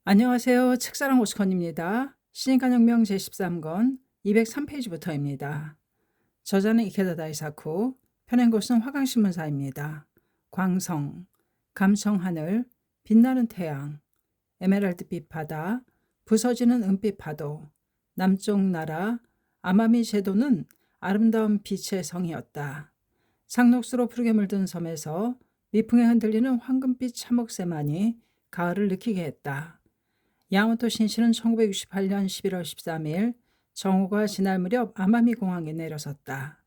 안녕하세요. 책사랑 오스컨입니다. 신인간혁명 제13권 203페이지부터입니다. 저자는 이케다 다이사쿠, 펴낸 곳은 화강신문사입니다. 광성, 감청하늘, 빛나는 태양, 에메랄드빛 바다, 부서지는 은빛 파도, 남쪽 나라, 아마미 제도는 아름다운 빛의 성이었다. 상록수로 푸르게 물든 섬에서 미풍에 흔들리는 황금빛 참목새만이 가을을 느끼게 했다. 야마토 신시는 1968년 11월 13일 정오가 지날 무렵 아마미 공항에 내려섰다.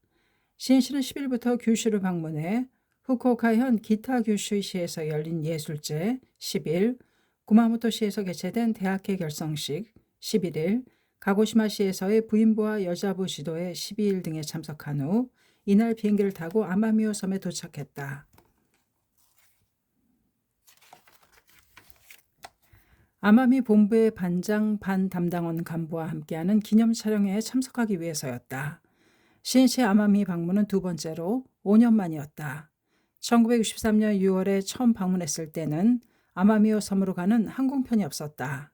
신시는 10일부터 규슈를 방문해 후쿠오카현 기타 규슈시에서 열린 예술제 10일, 구마모토시에서 개최된 대학회 결성식 11일, 가고시마시에서의 부인부와 여자부 지도회 12일 등에 참석한 후 이날 비행기를 타고 아마미오 섬에 도착했다. 아마미 본부의 반장 반 담당원 간부와 함께하는 기념 촬영회에 참석하기 위해서였다. 신시의 아마미 방문은 두 번째로 5년 만이었다. 1963년 6월에 처음 방문했을 때는 아마미오 섬으로 가는 항공편이 없었다.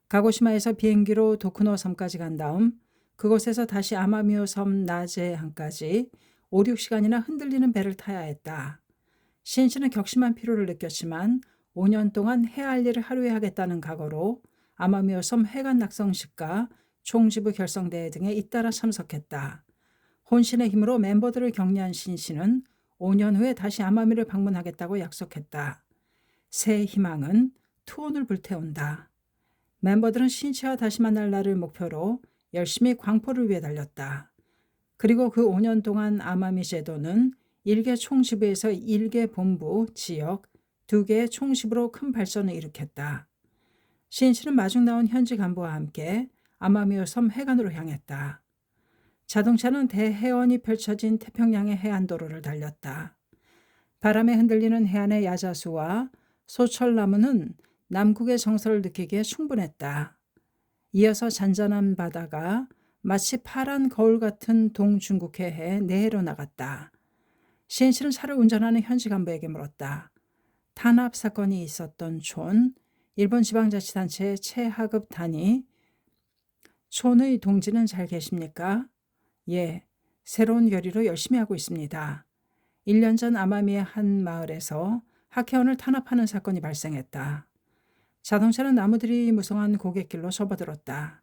가고시마에서 비행기로 도쿠노 섬까지 간 다음 그곳에서 다시 아마미오 섬 나제항까지 5, 6시간이나 흔들리는 배를 타야 했다. 신시는 격심한 피로를 느꼈지만 5년 동안 해야 할 일을 하루에 하겠다는 각오로 아마미오 섬 해관 낙성식과 총지부 결성대회 등에 잇따라 참석했다. 혼신의 힘으로 멤버들을 격려한 신시는 5년 후에 다시 아마미를 방문하겠다고 약속했다. 새 희망은 투혼을 불태운다. 멤버들은 신시와 다시 만날 날을 목표로 열심히 광포를 위해 달렸다. 그리고 그 5년 동안 아마미 제도는 1개 총지부에서 1개 본부, 지역, 2개의 총지부로 큰 발전을 일으켰다. 신시는 마중 나온 현지 간부와 함께 아마미오 섬 해관으로 향했다. 자동차는 대해원이 펼쳐진 태평양의 해안도로를 달렸다. 바람에 흔들리는 해안의 야자수와 소철나무는 남국의 정서를 느끼기에 충분했다. 이어서 잔잔한 바다가 마치 파란 거울 같은 동중국해에 내해로 나갔다. 신시는 차를 운전하는 현지 간부에게 물었다. 탄압 사건이 있었던 촌, 일본 지방자치단체 최하급 단위, 촌의 동지는 잘 계십니까? 예, 새로운 결의로 열심히 하고 있습니다. 1년 전 아마미의 한 마을에서 학회원을 탄압하는 사건이 발생했다. 자동차는 나무들이 무성한 고갯길로 접어들었다.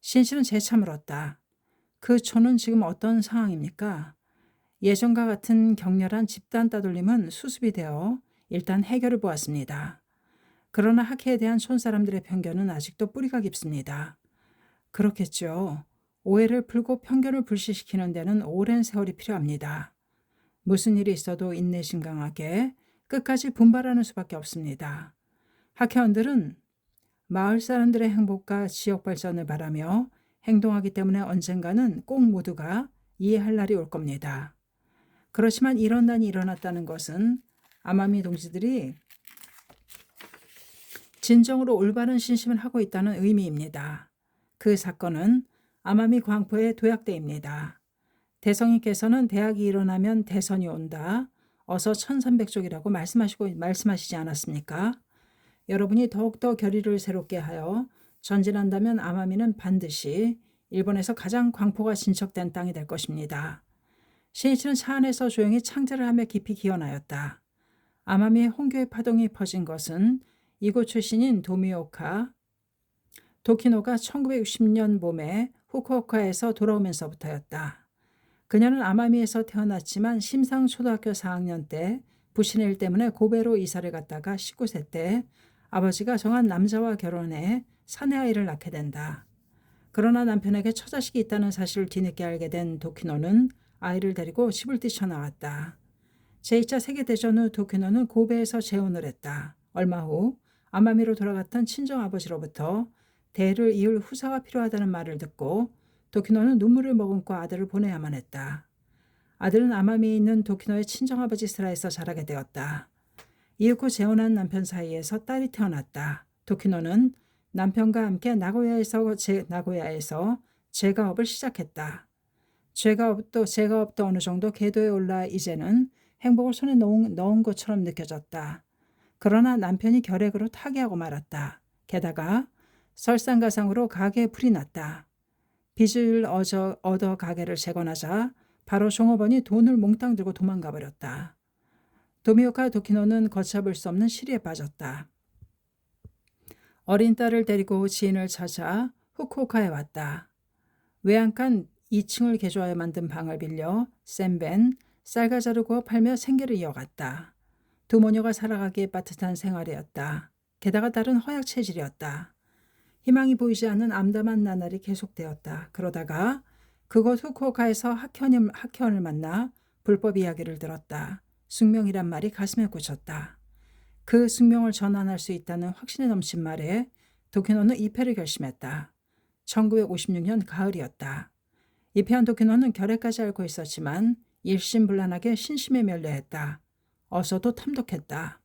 신시는 재차 물었다. 그 촌은 지금 어떤 상황입니까? 예전과 같은 격렬한 집단 따돌림은 수습이 되어 일단 해결을 보았습니다. 그러나 학회에 대한 촌사람들의 편견은 아직도 뿌리가 깊습니다. 그렇겠죠. 오해를 풀고 편견을 불식시키는 데는 오랜 세월이 필요합니다. 무슨 일이 있어도 인내심 강하게 끝까지 분발하는 수밖에 없습니다. 학회원들은 마을 사람들의 행복과 지역 발전을 바라며 행동하기 때문에 언젠가는 꼭 모두가 이해할 날이 올 겁니다. 그렇지만 이런 난이 일어났다는 것은 아마미 동지들이 진정으로 올바른 신심을 하고 있다는 의미입니다. 그 사건은 아마미 광포의 도약대입니다. 대성이께서는 대학이 일어나면 대선이 온다. 어서 천삼백족이라고 말씀하시지 않았습니까? 여러분이 더욱더 결의를 새롭게 하여 전진한다면 아마미는 반드시 일본에서 가장 광포가 진척된 땅이 될 것입니다. 신이치는 차 안에서 조용히 창자를 하며 깊이 기원하였다. 아마미의 홍교의 파동이 퍼진 것은 이곳 출신인 도키노가 1960년 봄에 후쿠오카에서 돌아오면서부터였다. 그녀는 아마미에서 태어났지만 심상초등학교 4학년 때 부신의 일 때문에 고베로 이사를 갔다가 19세 때 아버지가 정한 남자와 결혼해 사내아이를 낳게 된다. 그러나 남편에게 처자식이 있다는 사실을 뒤늦게 알게 된 도키노는 아이를 데리고 집을 뛰쳐나왔다. 제2차 세계대전 후 도키노는 고베에서 재혼을 했다. 얼마 후 아마미로 돌아갔던 친정아버지로부터 대를 이을 후사가 필요하다는 말을 듣고 도키노는 눈물을 머금고 아들을 보내야만 했다. 아들은 아마미에 있는 도키노의 친정아버지 스라에서 자라게 되었다. 이윽고 재혼한 남편 사이에서 딸이 태어났다. 도키노는 남편과 함께 나고야에서 제가업을 시작했다. 제가업도 어느 정도 궤도에 올라 이제는 행복을 손에 넣은 것처럼 느껴졌다. 그러나 남편이 결핵으로 타계하고 말았다. 게다가 설상가상으로 가게에 불이 났다. 빚을 얻어 가게를 재건하자 바로 종업원이 돈을 몽땅 들고 도망가 버렸다. 도미오카 도키노는 걷잡을 수 없는 시리에 빠졌다. 어린 딸을 데리고 지인을 찾아 후쿠오카에 왔다. 외양간 2층을 개조하여 만든 방을 빌려 센벤, 쌀과자를 구워 팔며 생계를 이어갔다. 두 모녀가 살아가기에 빠듯한 생활이었다. 게다가 딸은 허약 체질이었다. 희망이 보이지 않는 암담한 나날이 계속되었다. 그러다가 그곳 후쿠오카에서 학회원을 만나 불법 이야기를 들었다. 숙명이란 말이 가슴에 꽂혔다. 그 숙명을 전환할 수 있다는 확신에 넘친 말에 도키노는 입회를 결심했다. 1956년 가을이었다. 입회한 도키노는 결핵까지 앓고 있었지만 일심불란하게 신심에 멸려했다. 어서도 탐독했다.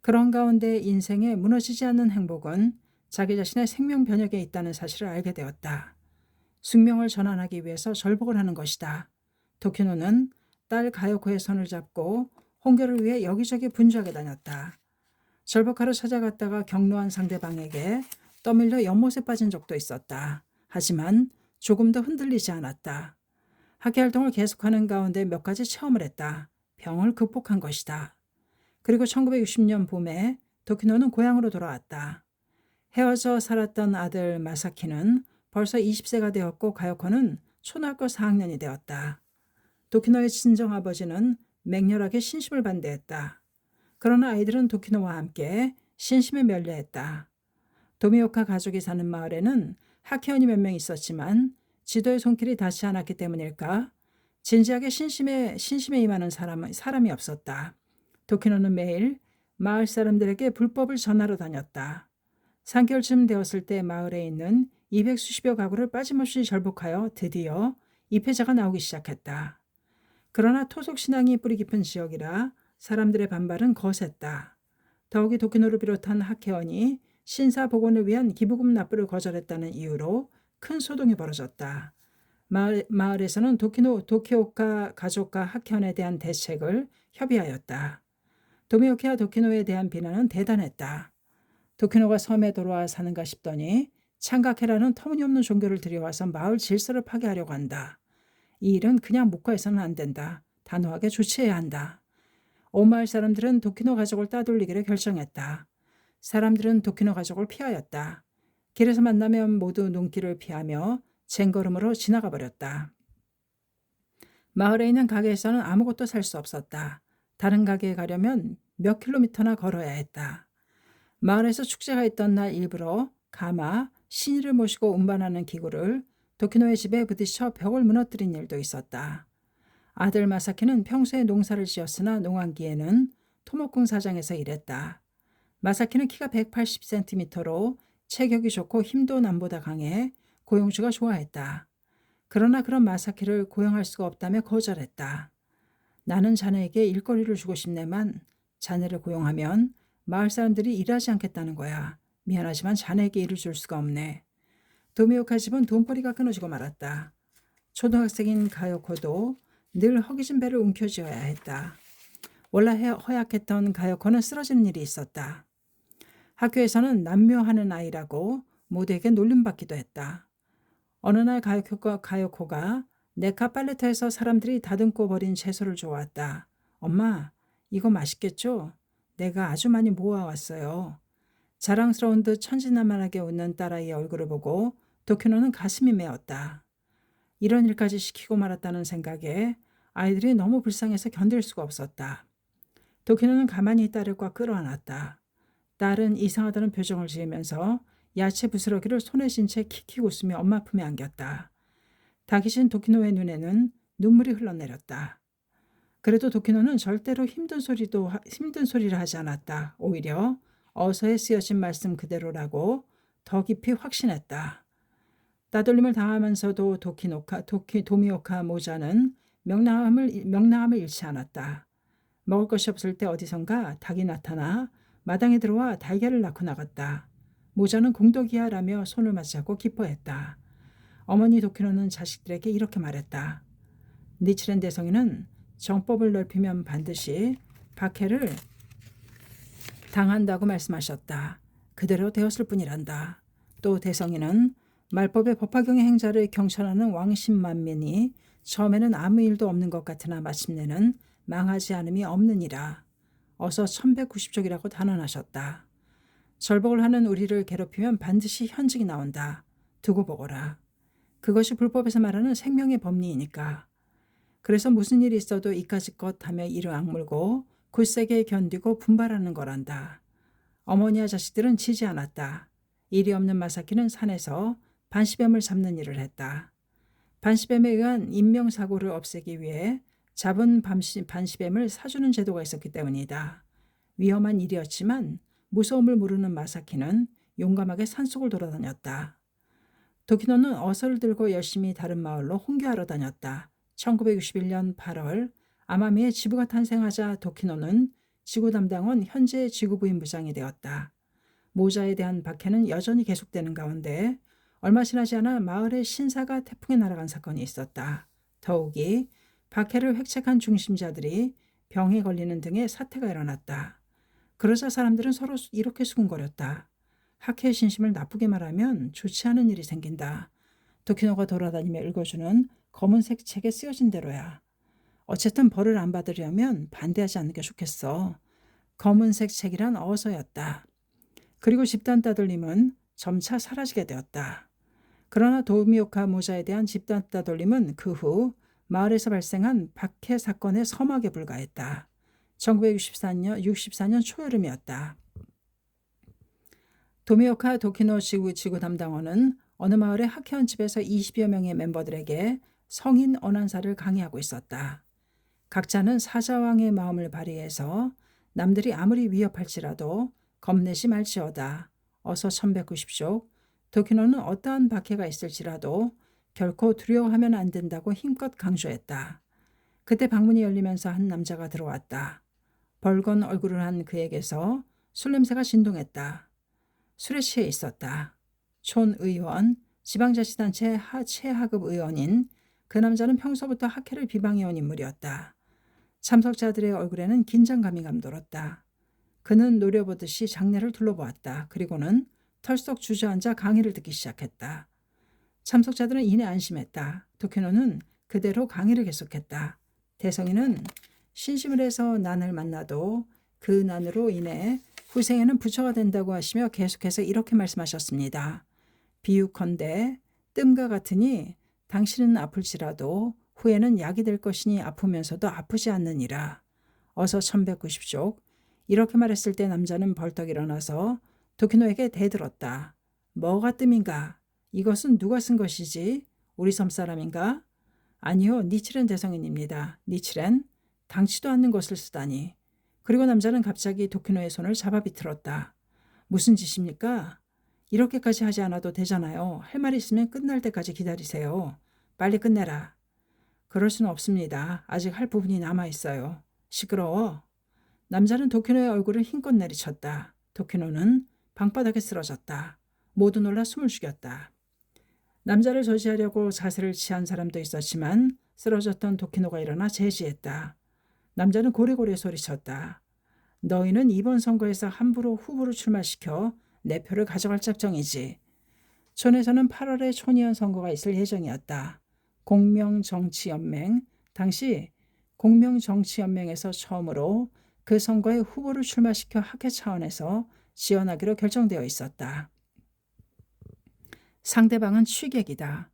그런 가운데 인생에 무너지지 않는 행복은 자기 자신의 생명 변혁에 있다는 사실을 알게 되었다. 숙명을 전환하기 위해서 절복을 하는 것이다. 도키노는 딸 가요코의 손을 잡고 홍교를 위해 여기저기 분주하게 다녔다. 절복하러 찾아갔다가 경로한 상대방에게 떠밀려 연못에 빠진 적도 있었다. 하지만 조금도 흔들리지 않았다. 학회 활동을 계속하는 가운데 몇 가지 체험을 했다. 병을 극복한 것이다. 그리고 1960년 봄에 도키노는 고향으로 돌아왔다. 헤어져 살았던 아들 마사키는 벌써 20세가 되었고 가요코는 초등학교 4학년이 되었다. 도키노의 친정아버지는 맹렬하게 신심을 반대했다. 그러나 아이들은 도키노와 함께 신심에 멸려했다. 도미오카 가족이 사는 마을에는 학회원이 몇 명 있었지만 지도의 손길이 닿지 않았기 때문일까? 진지하게 신심에 임하는 사람이 없었다. 도키노는 매일 마을 사람들에게 불법을 전하러 다녔다. 3개월쯤 되었을 때 마을에 있는 200수십여 가구를 빠짐없이 절복하여 드디어 입회자가 나오기 시작했다. 그러나 토속신앙이 뿌리 깊은 지역이라 사람들의 반발은 거셌다. 더욱이 도키노를 비롯한 학회원이 신사 복원을 위한 기부금 납부를 거절했다는 이유로 큰 소동이 벌어졌다. 마을에서는 도키오카 가족과 학회원에 대한 대책을 협의하였다. 도미오카와 도키노에 대한 비난은 대단했다. 도키노가 섬에 돌아와 사는가 싶더니 창각해라는 터무니없는 종교를 들여와서 마을 질서를 파괴하려고 한다. 이 일은 그냥 묵과해서는 안 된다. 단호하게 조치해야 한다. 온 마을 사람들은 도키노 가족을 따돌리기로 결정했다. 사람들은 도키노 가족을 피하였다. 길에서 만나면 모두 눈길을 피하며 쟁걸음으로 지나가 버렸다. 마을에 있는 가게에서는 아무것도 살 수 없었다. 다른 가게에 가려면 몇 킬로미터나 걸어야 했다. 마을에서 축제가 있던 날 일부러 가마, 신이를 모시고 운반하는 기구를 도키노의 집에 부딪혀 벽을 무너뜨린 일도 있었다. 아들 마사키는 평소에 농사를 지었으나 농한기에는 토목공 사장에서 일했다. 마사키는 키가 180cm로 체격이 좋고 힘도 남보다 강해 고용주가 좋아했다. 그러나 그런 마사키를 고용할 수가 없다며 거절했다. 나는 자네에게 일거리를 주고 싶네만 자네를 고용하면 마을 사람들이 일하지 않겠다는 거야. 미안하지만 자네에게 일을 줄 수가 없네. 도미오카 집은 돈벌이가 끊어지고 말았다. 초등학생인 가요코도 늘 허기진 배를 움켜쥐어야 했다. 원래 허약했던 가요코는 쓰러지는 일이 있었다. 학교에서는 남묘하는 아이라고 모두에게 놀림받기도 했다. 어느 날 가요코가 네카 빨래터에서 사람들이 다듬고 버린 채소를 주워왔다. 엄마, 이거 맛있겠죠? 내가 아주 많이 모아왔어요. 자랑스러운 듯 천진난만하게 웃는 딸아이의 얼굴을 보고 도키노는 가슴이 메었다. 이런 일까지 시키고 말았다는 생각에 아이들이 너무 불쌍해서 견딜 수가 없었다. 도키노는 가만히 딸을 꽉 끌어안았다. 딸은 이상하다는 표정을 지으면서 야채 부스러기를 손에 쥔 채 킥킥 웃으며 엄마 품에 안겼다. 다기신 도키노의 눈에는 눈물이 흘러내렸다. 그래도 도키노는 절대로 힘든 소리를 하지 않았다. 오히려 어서에 쓰여진 말씀 그대로라고 더 깊이 확신했다. 따돌림을 당하면서도 도미오카 모자는 명랑함을 잃지 않았다. 먹을 것이 없을 때 어디선가 닭이 나타나 마당에 들어와 달걀을 낳고 나갔다. 모자는 공덕이야라며 손을 맞잡고 기뻐했다. 어머니 도키노는 자식들에게 이렇게 말했다. 니치렌 대성이는 정법을 넓히면 반드시 박해를 당한다고 말씀하셨다. 그대로 되었을 뿐이란다. 또 대성이는 말법의 법화경의 행자를 경천하는 왕신만민이 처음에는 아무 일도 없는 것 같으나 마침내는 망하지 않음이 없느니라. 어서 1190족이라고 단언하셨다. 절복을 하는 우리를 괴롭히면 반드시 현직이 나온다. 두고 보거라. 그것이 불법에서 말하는 생명의 법리이니까. 그래서 무슨 일이 있어도 이까짓것 하며 이를 악물고 굳세게 견디고 분발하는 거란다. 어머니와 자식들은 지지 않았다. 일이 없는 마사키는 산에서 반시뱀을 잡는 일을 했다. 반시뱀에 의한 인명사고를 없애기 위해 잡은 반시뱀을 사주는 제도가 있었기 때문이다. 위험한 일이었지만 무서움을 모르는 마사키는 용감하게 산속을 돌아다녔다. 도키노는 어서를 들고 열심히 다른 마을로 홍교하러 다녔다. 1961년 8월 아마미에 지부가 탄생하자 도키노는 지구 담당원 현재 지구부인 부장이 되었다. 모자에 대한 박해는 여전히 계속되는 가운데 얼마 지나지 않아 마을의 신사가 태풍에 날아간 사건이 있었다. 더욱이 박해를 획책한 중심자들이 병에 걸리는 등의 사태가 일어났다. 그러자 사람들은 서로 이렇게 수군거렸다. 학회의 신심을 나쁘게 말하면 좋지 않은 일이 생긴다. 도키노가 돌아다니며 읽어주는 검은색 책에 쓰여진 대로야. 어쨌든 벌을 안 받으려면 반대하지 않는 게 좋겠어. 검은색 책이란 어서였다. 그리고 집단 따돌림은 점차 사라지게 되었다. 그러나 도미오카 모자에 대한 집단 따돌림은 그 후 마을에서 발생한 박해 사건의 서막에 불과했다. 1964년 초여름이었다. 도미오카 도키노 지구 담당원은 어느 마을의 학회원 집에서 20여 명의 멤버들에게 성인 언한사를 강의하고 있었다. 각자는 사자왕의 마음을 발휘해서 남들이 아무리 위협할지라도 겁내지 말지어다. 어서 1190쪽. 도키노는 어떠한 박해가 있을지라도 결코 두려워하면 안 된다고 힘껏 강조했다. 그때 방문이 열리면서 한 남자가 들어왔다. 벌건 얼굴을 한 그에게서 술 냄새가 진동했다. 술에 취해 있었다. 촌의원, 지방자치단체 최하급 의원인 그 남자는 평소부터 학회를 비방해온 인물이었다. 참석자들의 얼굴에는 긴장감이 감돌았다. 그는 노려보듯이 장내를 둘러보았다. 그리고는 털썩 주저앉아 강의를 듣기 시작했다. 참석자들은 이내 안심했다. 도키노는 그대로 강의를 계속했다. 대성이는 신심을 해서 난을 만나도 그 난으로 인해 후생에는 부처가 된다고 하시며 계속해서 이렇게 말씀하셨습니다. 비유컨대 뜸과 같으니 당신은 아플지라도 후에는 약이 될 것이니 아프면서도 아프지 않느니라. 어서 1190쪽. 이렇게 말했을 때 남자는 벌떡 일어나서 도키노에게 대들었다. 뭐가 뜸인가? 이것은 누가 쓴 것이지? 우리 섬 사람인가? 아니요, 니치렌 대성인입니다. 니치렌? 당치도 않는 것을 쓰다니. 그리고 남자는 갑자기 도키노의 손을 잡아 비틀었다. 무슨 짓입니까? 이렇게까지 하지 않아도 되잖아요. 할 말 있으면 끝날 때까지 기다리세요. 빨리 끝내라. 그럴 수는 없습니다. 아직 할 부분이 남아있어요. 시끄러워. 남자는 도키노의 얼굴을 힘껏 내리쳤다. 도키노는 방바닥에 쓰러졌다. 모두 놀라 숨을 죽였다. 남자를 저지하려고 자세를 취한 사람도 있었지만 쓰러졌던 도키노가 일어나 제지했다. 남자는 고래고래 소리쳤다. 너희는 이번 선거에서 함부로 후보를 출마시켜 내 표를 가져갈 작정이지. 촌에서는 8월에 촌의원 선거가 있을 예정이었다. 공명정치연맹, 당시 공명정치연맹에서 처음으로 그 선거에 후보를 출마시켜 학회 차원에서 지원하기로 결정되어 있었다. 상대방은 취객이다.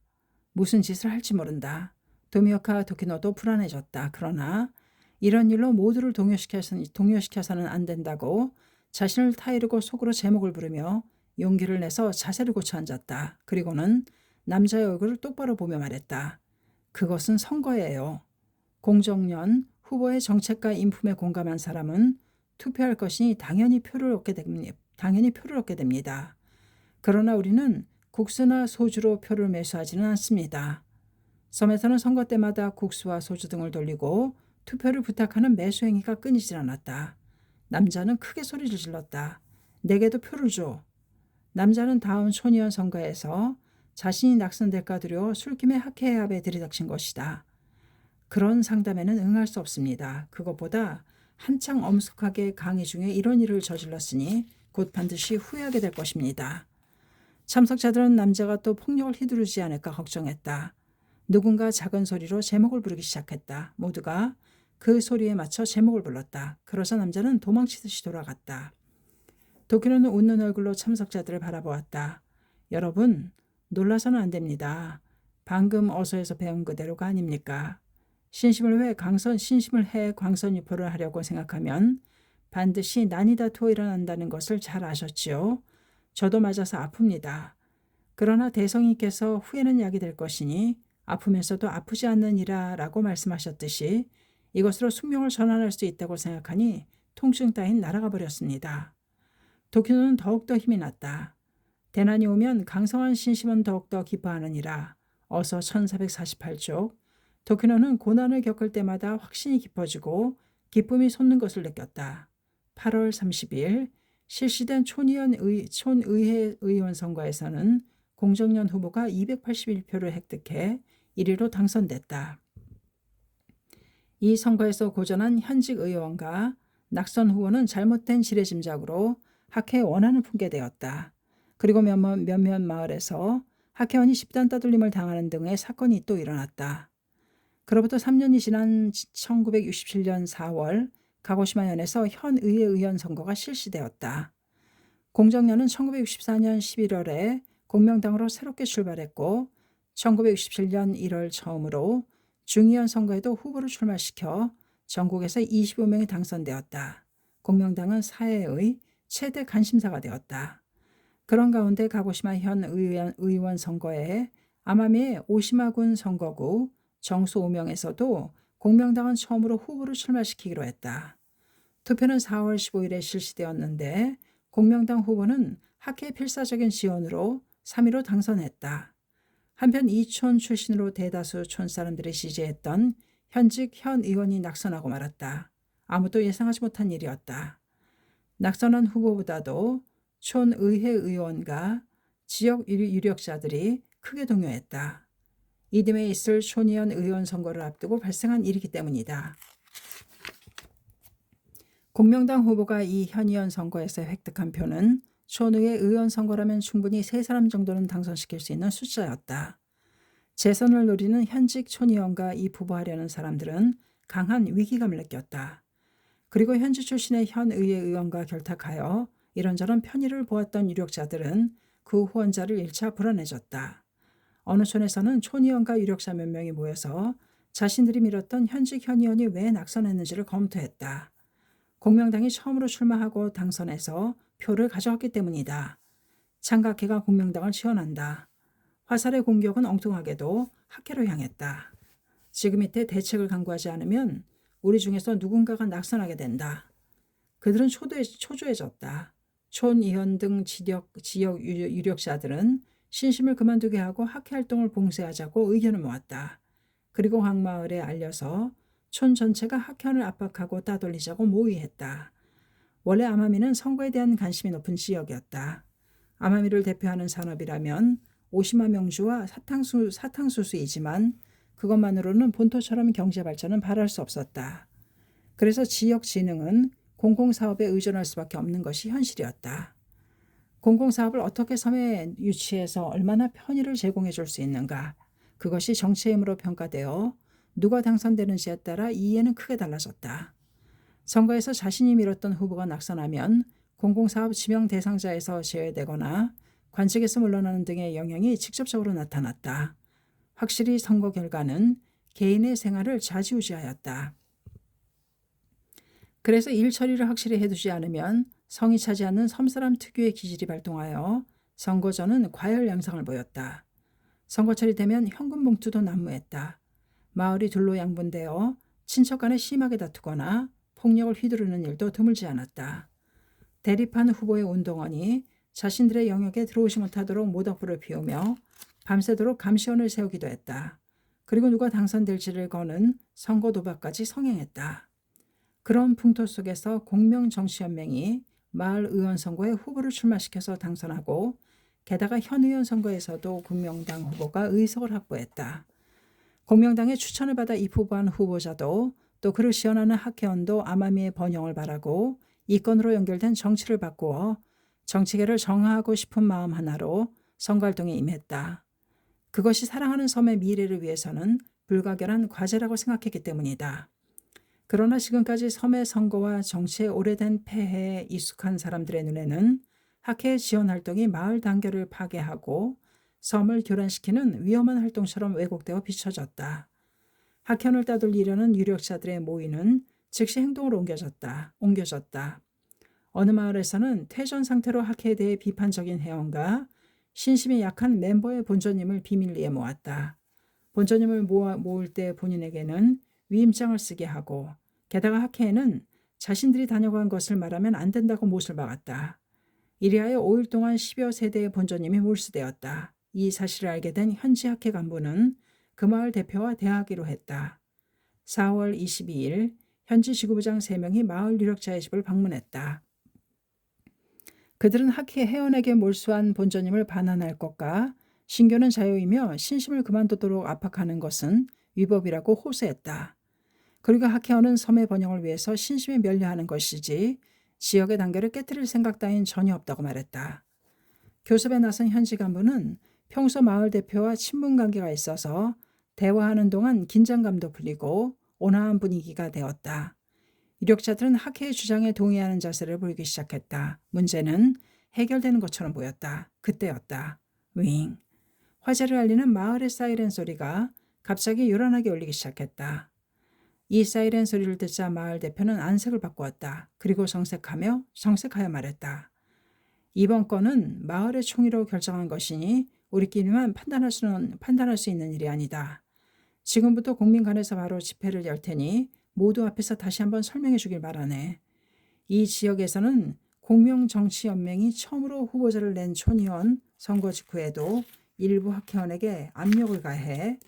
무슨 짓을 할지 모른다. 도미오카 도키노도 불안해졌다. 그러나 이런 일로 모두를 동요시켜서는 안 된다고 자신을 타이르고 속으로 제목을 부르며 용기를 내서 자세를 고쳐 앉았다. 그리고는 남자의 얼굴을 똑바로 보며 말했다. 그것은 선거예요. 공정년 후보의 정책과 인품에 공감한 사람은 투표할 것이니 당연히 표를 얻게 됩니다. 그러나 우리는 국수나 소주로 표를 매수하지는 않습니다. 섬에서는 선거 때마다 국수와 소주 등을 돌리고 투표를 부탁하는 매수 행위가 끊이질 않았다. 남자는 크게 소리를 질렀다. 내게도 표를 줘. 남자는 다음 촌의원 선거에서 자신이 낙선될까 두려워 술김에 학회합에 들이닥친 것이다. 그런 상담에는 응할 수 없습니다. 그것보다 한창 엄숙하게 강의 중에 이런 일을 저질렀으니 곧 반드시 후회하게 될 것입니다. 참석자들은 남자가 또 폭력을 휘두르지 않을까 걱정했다. 누군가 작은 소리로 제목을 부르기 시작했다. 모두가 그 소리에 맞춰 제목을 불렀다. 그러자 남자는 도망치듯이 돌아갔다. 도쿄노는 웃는 얼굴로 참석자들을 바라보았다. 여러분, 놀라서는 안 됩니다. 방금 어서에서 배운 그대로가 아닙니까? 신심을 해 광선 유포를 하려고 생각하면 반드시 난이 다투어 일어난다는 것을 잘 아셨지요? 저도 맞아서 아픕니다. 그러나 대성이께서 후에는 약이 될 것이니 아프면서도 아프지 않느니라 라고 말씀하셨듯이 이것으로 숙명을 전환할 수 있다고 생각하니 통증 따윈 날아가 버렸습니다. 도쿄노는 더욱더 힘이 났다. 대난이 오면 강성한 신심은 더욱더 기뻐하느니라. 어서 1448쪽. 도쿄노는 고난을 겪을 때마다 확신이 깊어지고 기쁨이 솟는 것을 느꼈다. 8월 30일 실시된 촌의회 의원 선거에서는 공정련 후보가 281표를 획득해 1위로 당선됐다. 이 선거에서 고전한 현직 의원과 낙선 후보는 잘못된 지레짐작으로 학회에 원한을 품게 되었다. 그리고 몇몇 마을에서 학회원이 집단 따돌림을 당하는 등의 사건이 또 일어났다. 그로부터 3년이 지난 1967년 4월 가고시마현에서 현의회 의원 선거가 실시되었다. 공정련은 1964년 11월에 공명당으로 새롭게 출발했고 1967년 1월 처음으로 중의원 선거에도 후보를 출마시켜 전국에서 25명이 당선되었다. 공명당은 사회의 최대 관심사가 되었다. 그런 가운데 가고시마 현 의원 선거에 아마미의 오시마군 선거구 정수 5명에서도 공명당은 처음으로 후보를 출마시키기로 했다. 투표는 4월 15일에 실시되었는데 공명당 후보는 학회 필사적인 지원으로 3위로 당선했다. 한편 이촌 출신으로 대다수 촌 사람들이 지지했던 현직 현 의원이 낙선하고 말았다. 아무도 예상하지 못한 일이었다. 낙선한 후보보다도 촌의회 의원과 지역 유력자들이 크게 동요했다. 이듬해 있을 촌의원 의원 선거를 앞두고 발생한 일이기 때문이다. 공명당 후보가 이 현의원 선거에서 획득한 표는 촌의회 의원 선거라면 충분히 3사람 정도는 당선시킬 수 있는 숫자였다. 재선을 노리는 현직 촌의원과 이 부부하려는 사람들은 강한 위기감을 느꼈다. 그리고 현지 출신의 현의회 의원과 결탁하여 이런저런 편의를 보았던 유력자들은 그 후원자를 1차 불안해졌다. 어느 촌에서는 촌의원과 유력자 몇 명이 모여서 자신들이 밀었던 현직 현의원이 왜 낙선했는지를 검토했다. 공명당이 처음으로 출마하고 당선해서 표를 가져왔기 때문이다. 창각회가 공명당을 지원한다. 화살의 공격은 엉뚱하게도 학회로 향했다. 지금 이때 대책을 강구하지 않으면 우리 중에서 누군가가 낙선하게 된다. 그들은 초조해졌다. 촌의원 등 지역 유력자들은 신심을 그만두게 하고 학회 활동을 봉쇄하자고 의견을 모았다. 그리고 황마을에 알려서 촌 전체가 학회원을 압박하고 따돌리자고 모의했다. 원래 아마미는 선거에 대한 관심이 높은 지역이었다. 아마미를 대표하는 산업이라면 오시마 명주와 사탕수수이지만 그것만으로는 본토처럼 경제 발전은 바랄 수 없었다. 그래서 지역 진흥은 공공사업에 의존할 수밖에 없는 것이 현실이었다. 공공사업을 어떻게 섬에 유치해서 얼마나 편의를 제공해 줄 수 있는가. 그것이 정치의 힘으로 평가되어 누가 당선되는지에 따라 이해는 크게 달라졌다. 선거에서 자신이 밀었던 후보가 낙선하면 공공사업 지명 대상자에서 제외되거나 관직에서 물러나는 등의 영향이 직접적으로 나타났다. 확실히 선거 결과는 개인의 생활을 좌지우지하였다. 그래서 일 처리를 확실히 해두지 않으면 성이 차지 않는 섬사람 특유의 기질이 발동하여 선거 전은 과열 양상을 보였다. 선거철이 되면 현금 봉투도 난무했다. 마을이 둘로 양분되어 친척 간에 심하게 다투거나 폭력을 휘두르는 일도 드물지 않았다. 대립한 후보의 운동원이 자신들의 영역에 들어오지 못하도록 모닥불을 피우며 밤새도록 감시원을 세우기도 했다. 그리고 누가 당선될지를 거는 선거 도박까지 성행했다. 그런 풍토 속에서 공명정치연맹이 마을 의원 선거에 후보를 출마시켜서 당선하고 게다가 현의원 선거에서도 공명당 후보가 의석을 확보했다. 공명당의 추천을 받아 입후보한 후보자도 또 그를 지원하는 학회원도 아마미의 번영을 바라고 이 건으로 연결된 정치를 바꾸어 정치계를 정하고 싶은 마음 하나로 선거활동에 임했다. 그것이 사랑하는 섬의 미래를 위해서는 불가결한 과제라고 생각했기 때문이다. 그러나 지금까지 섬의 선거와 정치의 오래된 폐해에 익숙한 사람들의 눈에는 학회의 지원 활동이 마을 단결을 파괴하고 섬을 교란시키는 위험한 활동처럼 왜곡되어 비춰졌다. 학현을 따돌리려는 유력자들의 모의는 즉시 행동으로 옮겨졌다. 어느 마을에서는 퇴전 상태로 학회에 대해 비판적인 회원과 신심이 약한 멤버의 본전님을 비밀리에 모았다. 본전님을 모을 때 본인에게는 위임장을 쓰게 하고 게다가 학회에는 자신들이 다녀간 것을 말하면 안 된다고 못을 박았다. 이리하여 5일 동안 10여 세대의 본전님이 몰수되었다. 이 사실을 알게 된 현지 학회 간부는 그 마을 대표와 대화하기로 했다. 4월 22일 현지 지구부장 3명이 마을 유력자의 집을 방문했다. 그들은 학회 회원에게 몰수한 본전님을 반환할 것과 신교는 자유이며 신심을 그만두도록 압박하는 것은 위법이라고 호소했다. 그리고 학회원은 섬의 번영을 위해서 신심에 면려하는 것이지 지역의 단결을 깨뜨릴 생각 따윈 전혀 없다고 말했다. 교섭에 나선 현지 간부는 평소 마을 대표와 친분 관계가 있어서 대화하는 동안 긴장감도 풀리고 온화한 분위기가 되었다. 유력자들은 학회의 주장에 동의하는 자세를 보이기 시작했다. 문제는 해결되는 것처럼 보였다. 그때였다. 윙. 화재를 알리는 마을의 사이렌 소리가 갑자기 요란하게 울리기 시작했다. 이 사이렌 소리를 듣자 마을 대표는 안색을 바꾸었다. 그리고 정색하여 말했다. 이번 건은 마을의 총의로 결정한 것이니 우리끼리만 판단할 수 있는 일이 아니다. 지금부터 공민 간에서 바로 집회를 열 테니 모두 앞에서 다시 한번 설명해 주길 바라네. 이 지역에서는 공명정치연맹이 처음으로 후보자를 낸 촌의원 선거 직후에도 일부 학회원에게 압력을 가해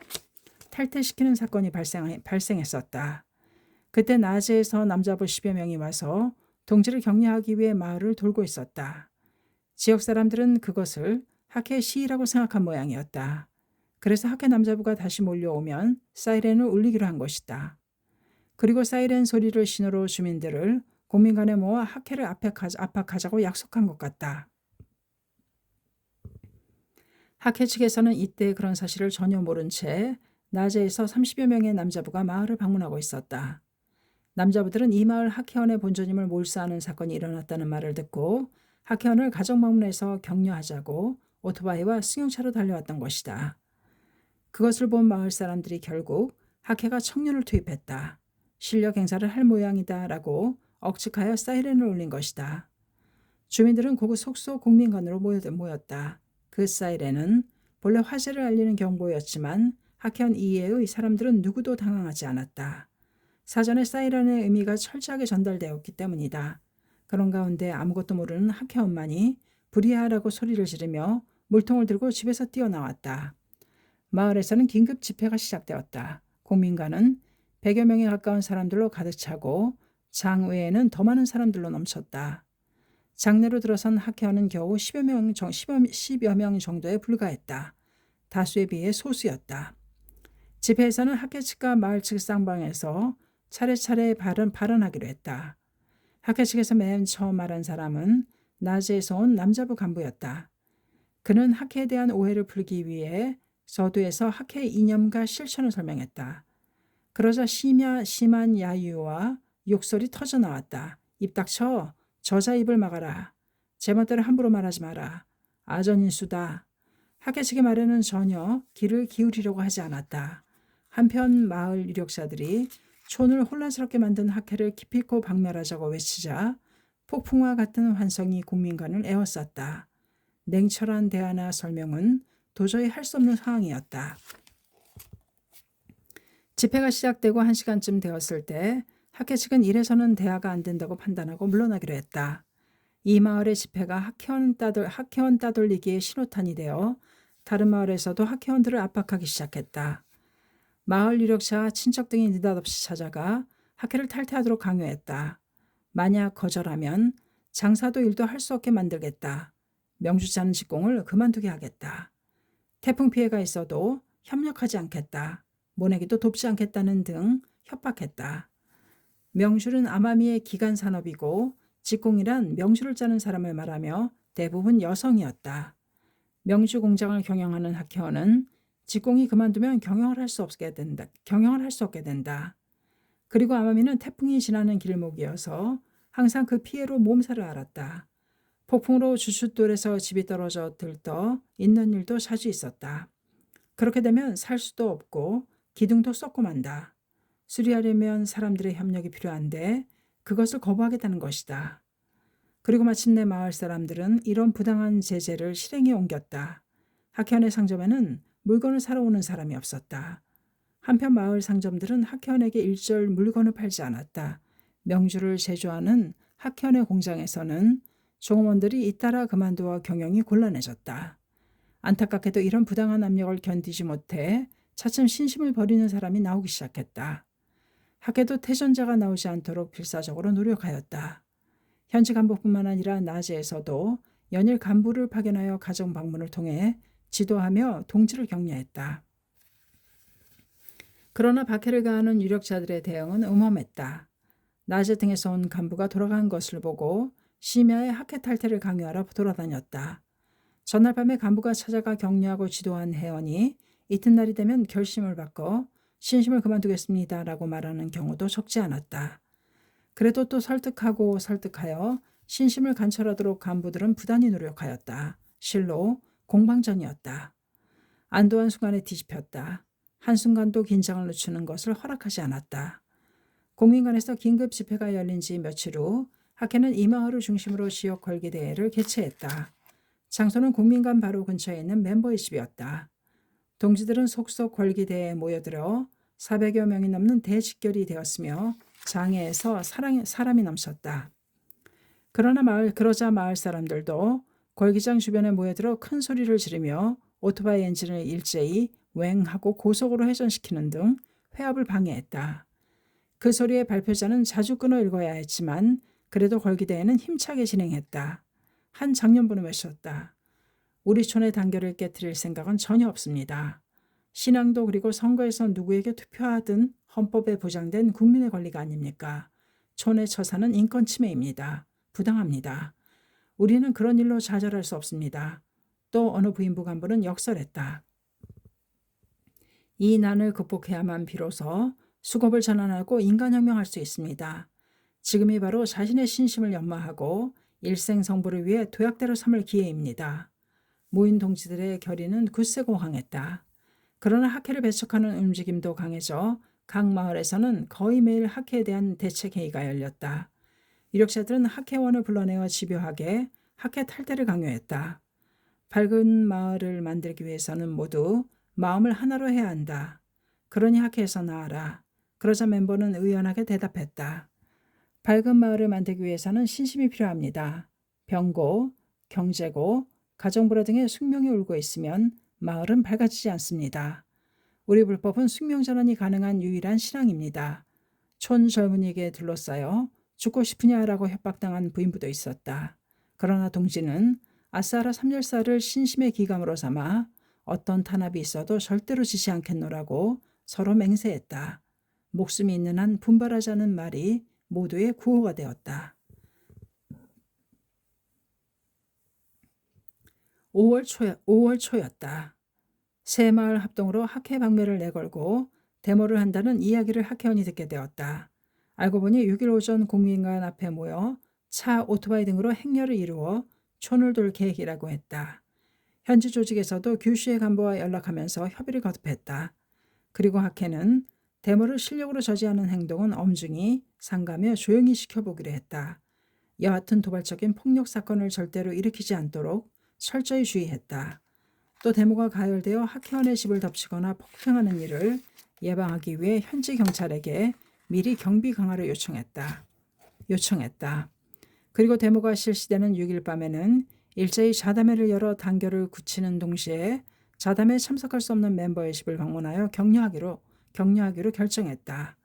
탈퇴시키는 사건이 발생했었다. 그때 낮에서 남자부 10여 명이 와서 동지를 격려하기 위해 마을을 돌고 있었다. 지역 사람들은 그것을 학회 시위라고 생각한 모양이었다. 그래서 학회 남자부가 다시 몰려오면 사이렌을 울리기로 한 것이다. 그리고 사이렌 소리를 신호로 주민들을 공민관에 모아 학회를 압박하자고 약속한 것 같다. 학회 측에서는 이때 그런 사실을 전혀 모른 채 낮에에서 30여 명의 남자부가 마을을 방문하고 있었다. 남자부들은 이 마을 학회원의 본전임을 몰수하는 사건이 일어났다는 말을 듣고 학회원을 가정 방문해서 격려하자고 오토바이와 승용차로 달려왔던 것이다. 그것을 본 마을 사람들이 결국 학회가 청년을 투입했다. 실력 행사를 할 모양이다라고 억측하여 사이렌을 울린 것이다. 주민들은 속속 공민관으로 모였다. 그 사이렌은 본래 화재를 알리는 경보였지만 학회원 이외의 사람들은 누구도 당황하지 않았다. 사전에 사이렌의 의미가 철저하게 전달되었기 때문이다. 그런 가운데 아무것도 모르는 학회원만이 불이하라고 소리를 지르며 물통을 들고 집에서 뛰어나왔다. 마을에서는 긴급 집회가 시작되었다. 공민관은 100여 명에 가까운 사람들로 가득 차고 장 외에는 더 많은 사람들로 넘쳤다. 장내로 들어선 학회원은 겨우 10여 명 정도에 불과했다. 다수에 비해 소수였다. 집회에서는 학회 측과 마을 측 쌍방에서 차례차례 발언하기로 했다. 학회 측에서 맨 처음 말한 사람은 낮에서 온 남자부 간부였다. 그는 학회에 대한 오해를 풀기 위해 서두에서 학회 이념과 실천을 설명했다. 그러자 심한 야유와 욕설이 터져나왔다. 입 닥쳐. 저자 입을 막아라. 제멋대로 함부로 말하지 마라. 아전인수다. 학회 측의 말에는 전혀 귀를 기울이려고 하지 않았다. 한편 마을 유력자들이 촌을 혼란스럽게 만든 학회를 기필코 박멸하자고 외치자 폭풍과 같은 환성이 국민관을 에워쌌다. 냉철한 대화나 설명은 도저히 할 수 없는 상황이었다. 집회가 시작되고 1시간쯤 되었을 때 학회 측은 이래서는 대화가 안 된다고 판단하고 물러나기로 했다. 이 마을의 집회가 학회원 따돌리기의 신호탄이 되어 다른 마을에서도 학회원들을 압박하기 시작했다. 마을 유력자와 친척 등이 느닷없이 찾아가 학회를 탈퇴하도록 강요했다. 만약 거절하면 장사도 일도 할 수 없게 만들겠다. 명주지 않은 직공을 그만두게 하겠다. 태풍 피해가 있어도 협력하지 않겠다. 모내기도 돕지 않겠다는 등 협박했다. 명주는 아마미의 기간 산업이고 직공이란 명주를 짜는 사람을 말하며 대부분 여성이었다. 명주 공장을 경영하는 학회원은 직공이 그만두면 경영을 할 수 없게 된다. 그리고 아마미는 태풍이 지나는 길목이어서 항상 그 피해로 몸살을 앓았다. 폭풍으로 주춧돌에서 집이 떨어져 들떠 있는 일도 자주 있었다. 그렇게 되면 살 수도 없고 기둥도 썩고 만다. 수리하려면 사람들의 협력이 필요한데 그것을 거부하겠다는 것이다. 그리고 마침내 마을 사람들은 이런 부당한 제재를 실행에 옮겼다. 학회원의 상점에는 물건을 사러 오는 사람이 없었다. 한편 마을 상점들은 학회원에게 일절 물건을 팔지 않았다. 명주를 제조하는 학회원의 공장에서는 종업원들이 잇따라 그만두어 경영이 곤란해졌다. 안타깝게도 이런 부당한 압력을 견디지 못해 차츰 신심을 버리는 사람이 나오기 시작했다. 학회도 태전자가 나오지 않도록 필사적으로 노력하였다. 현지 간부뿐만 아니라 나제에서도 연일 간부를 파견하여 가정 방문을 통해 지도하며 동지를 격려했다. 그러나 박해를 가하는 유력자들의 대응은 음험했다. 나제 등에서 온 간부가 돌아간 것을 보고 심야에 학회 탈퇴를 강요하러 돌아다녔다. 전날 밤에 간부가 찾아가 격려하고 지도한 회원이 이튿날이 되면 결심을 바꿔 신심을 그만두겠습니다 라고 말하는 경우도 적지 않았다. 그래도 또 설득하여 신심을 관철하도록 간부들은 부단히 노력하였다. 실로 공방전이었다. 안도한 순간에 뒤집혔다. 한순간도 긴장을 늦추는 것을 허락하지 않았다. 공민관에서 긴급 집회가 열린 지 며칠 후 학회는 이 마을을 중심으로 지역 걸기대회를 개최했다. 장소는 공민관 바로 근처에 있는 멤버의 집이었다. 동지들은 속속 걸기대회에 모여들어 400여 명이 넘는 대집결이 되었으며 장애에서 사람이 넘쳤다. 그러자 마을 사람들도 걸기장 주변에 모여들어 큰 소리를 지르며 오토바이 엔진을 일제히 웽하고 고속으로 회전시키는 등 회합을 방해했다. 그 소리의 발표자는 자주 끊어 읽어야 했지만 그래도 걸기대회는 힘차게 진행했다. 한 장년부는 외쳤다. 우리 촌의 단결을 깨트릴 생각은 전혀 없습니다. 신앙도 그리고 선거에서 누구에게 투표하든 헌법에 보장된 국민의 권리가 아닙니까? 촌의 처사는 인권 침해입니다. 부당합니다. 우리는 그런 일로 좌절할 수 없습니다. 또 어느 부인부 간부는 역설했다. 이 난을 극복해야만 비로소 수급을 전환하고 인간혁명할 수 있습니다. 지금이 바로 자신의 신심을 연마하고 일생성불을 위해 도약대로 삼을 기회입니다. 모인 동지들의 결의는 굳세고 강했다. 그러나 학회를 배척하는 움직임도 강해져 각 마을에서는 거의 매일 학회에 대한 대책회의가 열렸다. 유력자들은 학회원을 불러내어 집요하게 학회 탈퇴를 강요했다. 밝은 마을을 만들기 위해서는 모두 마음을 하나로 해야 한다. 그러니 학회에서 나와라. 그러자 멤버는 의연하게 대답했다. 밝은 마을을 만들기 위해서는 신심이 필요합니다. 병고, 경제고, 가정불화 등의 숙명이 울고 있으면 마을은 밝아지지 않습니다. 우리 불법은 숙명전환이 가능한 유일한 신앙입니다. 촌 젊은이에게 둘러싸여 죽고 싶으냐라고 협박당한 부인부도 있었다. 그러나 동지는 아싸라 삼열사를 신심의 기감으로 삼아 어떤 탄압이 있어도 절대로 지지 않겠노라고 서로 맹세했다. 목숨이 있는 한 분발하자는 말이 모두의 구호가 되었다. 5월 초였다. 새마을 합동으로 학회 방매를 내걸고 데모를 한다는 이야기를 학회원이 듣게 되었다. 알고 보니 6일 오전 공민관 앞에 모여 차, 오토바이 등으로 행렬을 이루어 촌을 돌 계획이라고 했다. 현지 조직에서도 규슈의 간부와 연락하면서 협의를 거듭했다. 그리고 학회는 데모를 실력으로 저지하는 행동은 엄중히 삼가며 조용히 지켜보기로 했다. 여하튼 도발적인 폭력 사건을 절대로 일으키지 않도록 철저히 주의했다. 또 데모가 가열되어 학회원의 집을 덮치거나 폭행하는 일을 예방하기 위해 현지 경찰에게 미리 경비 강화를 요청했다. 그리고 데모가 실시되는 6일 밤에는 일제히 자담회를 열어 단결을 굳히는 동시에 자담회에 참석할 수 없는 멤버의 집을 방문하여 격려하기로 결정했다.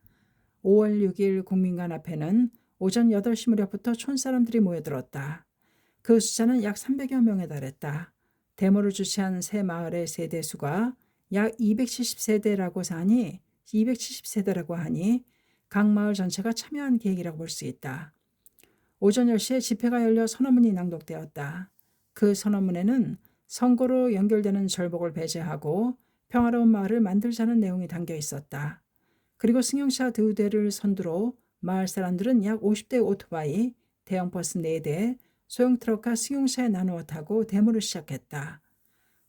5월 6일 국민관 앞에는 오전 8시 무렵부터 촌사람들이 모여들었다. 그 숫자는 약 300여 명에 달했다. 데모를 주최한 새 마을의 세대 수가 약 270세대라고 하니 각 마을 전체가 참여한 계획이라고 볼 수 있다. 오전 10시에 집회가 열려 선언문이 낭독되었다. 그 선언문에는 선거로 연결되는 절복을 배제하고 평화로운 마을을 만들자는 내용이 담겨 있었다. 그리고 승용차 2대를 선두로 마을 사람들은 약 50대 오토바이, 대형 버스 4대, 소형 트럭과 승용차에 나누어 타고 데모를 시작했다.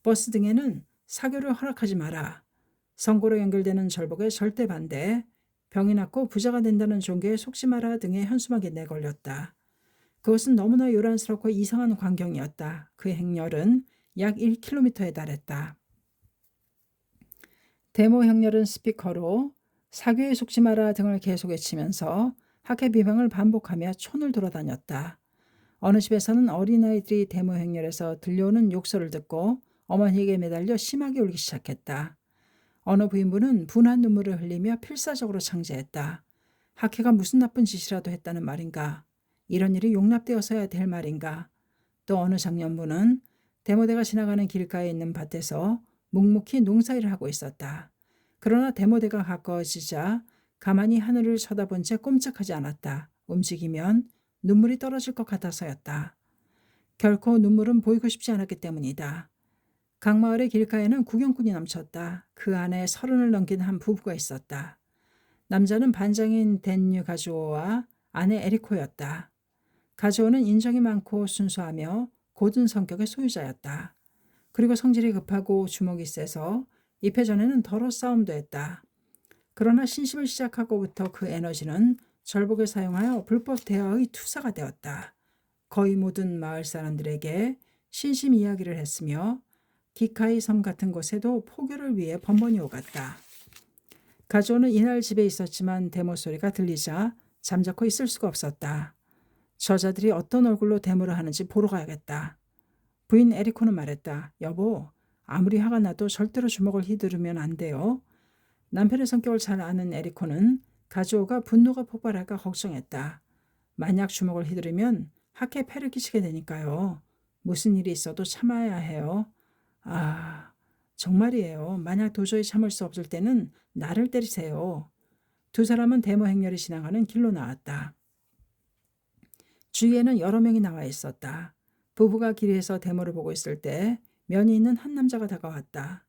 버스 등에는 사교를 허락하지 마라, 선거로 연결되는 절복에 절대 반대, 병이 낫고 부자가 된다는 종교에 속지 마라 등의 현수막이 내걸렸다. 그것은 너무나 요란스럽고 이상한 광경이었다. 그 행렬은 약 1km에 달했다. 데모 행렬은 스피커로 사교에 속지 마라 등을 계속 외치면서 학회 비방을 반복하며 촌을 돌아다녔다. 어느 집에서는 어린아이들이 데모 행렬에서 들려오는 욕설을 듣고 어머니에게 매달려 심하게 울기 시작했다. 어느 부인부는 분한 눈물을 흘리며 필사적으로 창제했다. 학회가 무슨 나쁜 짓이라도 했다는 말인가? 이런 일이 용납되어서야 될 말인가? 또 어느 장년부는 데모대가 지나가는 길가에 있는 밭에서 묵묵히 농사일을 하고 있었다. 그러나 데모대가 가까워지자 가만히 하늘을 쳐다본 채 꼼짝하지 않았다. 움직이면 눈물이 떨어질 것 같아서였다. 결코 눈물은 보이고 싶지 않았기 때문이다. 각 마을의 길가에는 구경꾼이 넘쳤다. 그 안에 30을 넘긴 한 부부가 있었다. 남자는 반장인 댄뉴 가주오와 아내 에리코였다. 가주오는 인정이 많고 순수하며 고든 성격의 소유자였다. 그리고 성질이 급하고 주먹이 세서 입회전에는 더러 싸움도 했다. 그러나 신심을 시작하고부터 그 에너지는 절복을 사용하여 불법 대화의 투사가 되었다. 거의 모든 마을 사람들에게 신심 이야기를 했으며 기카이 섬 같은 곳에도 포교를 위해 번번이 오갔다. 가조는 이날 집에 있었지만 데모 소리가 들리자 잠자코 있을 수가 없었다. 저자들이 어떤 얼굴로 데모를 하는지 보러 가야겠다. 부인 에리코는 말했다. 여보, 아무리 화가 나도 절대로 주먹을 휘두르면 안 돼요. 남편의 성격을 잘 아는 에리코는 가조가 분노가 폭발할까 걱정했다. 만약 주먹을 휘두르면 학회에 폐를 끼치게 되니까요. 무슨 일이 있어도 참아야 해요. 아, 정말이에요. 만약 도저히 참을 수 없을 때는 나를 때리세요. 두 사람은 데모 행렬이 지나가는 길로 나왔다. 주위에는 여러 명이 나와 있었다. 부부가 길에서 데모를 보고 있을 때 면이 있는 한 남자가 다가왔다.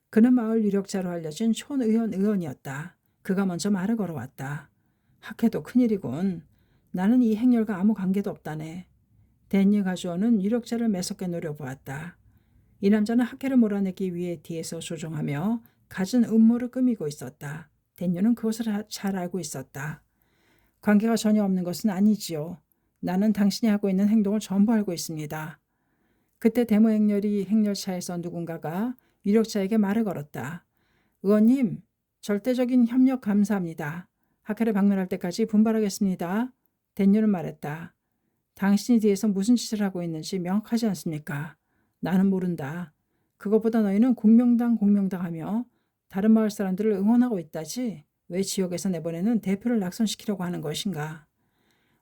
그는 마을 유력자로 알려진 의원이었다. 그가 먼저 말을 걸어왔다. 학회도 큰일이군. 나는 이 행렬과 아무 관계도 없다네. 댄뉴 가주어는 유력자를 매섭게 노려보았다. 이 남자는 학회를 몰아내기 위해 뒤에서 조종하며 갖은 음모를 꾸미고 있었다. 댄뉴는 그것을 잘 알고 있었다. 관계가 전혀 없는 것은 아니지요. 나는 당신이 하고 있는 행동을 전부 알고 있습니다. 그때 데모 행렬차에서 누군가가 유력자에게 말을 걸었다. 의원님, 절대적인 협력 감사합니다. 학회를 방문할 때까지 분발하겠습니다. 댄뉴는 말했다. 당신이 뒤에서 무슨 짓을 하고 있는지 명확하지 않습니까? 나는 모른다. 그것보다 너희는 공명당 하며 다른 마을 사람들을 응원하고 있다지 왜 지역에서 내보내는 대표를 낙선시키려고 하는 것인가?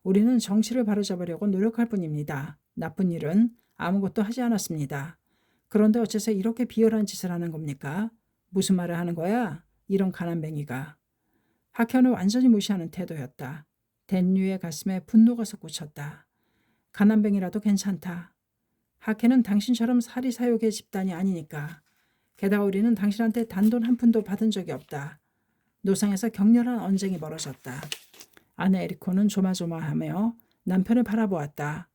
우리는 정치를 바로잡으려고 노력할 뿐입니다. 나쁜 일은 아무것도 하지 않았습니다. 그런데 어째서 이렇게 비열한 짓을 하는 겁니까? 무슨 말을 하는 거야? 이런 가난뱅이가. 학현을 완전히 무시하는 태도였다. 댄뉴의 가슴에 분노가 솟구쳤다. 가난뱅이라도 괜찮다. 학회는 당신처럼 사리사욕의 집단이 아니니까. 게다가 우리는 당신한테 단돈 한 푼도 받은 적이 없다. 노상에서 격렬한 언쟁이 벌어졌다. 아내 에리코는 조마조마하며 남편을 바라보았다.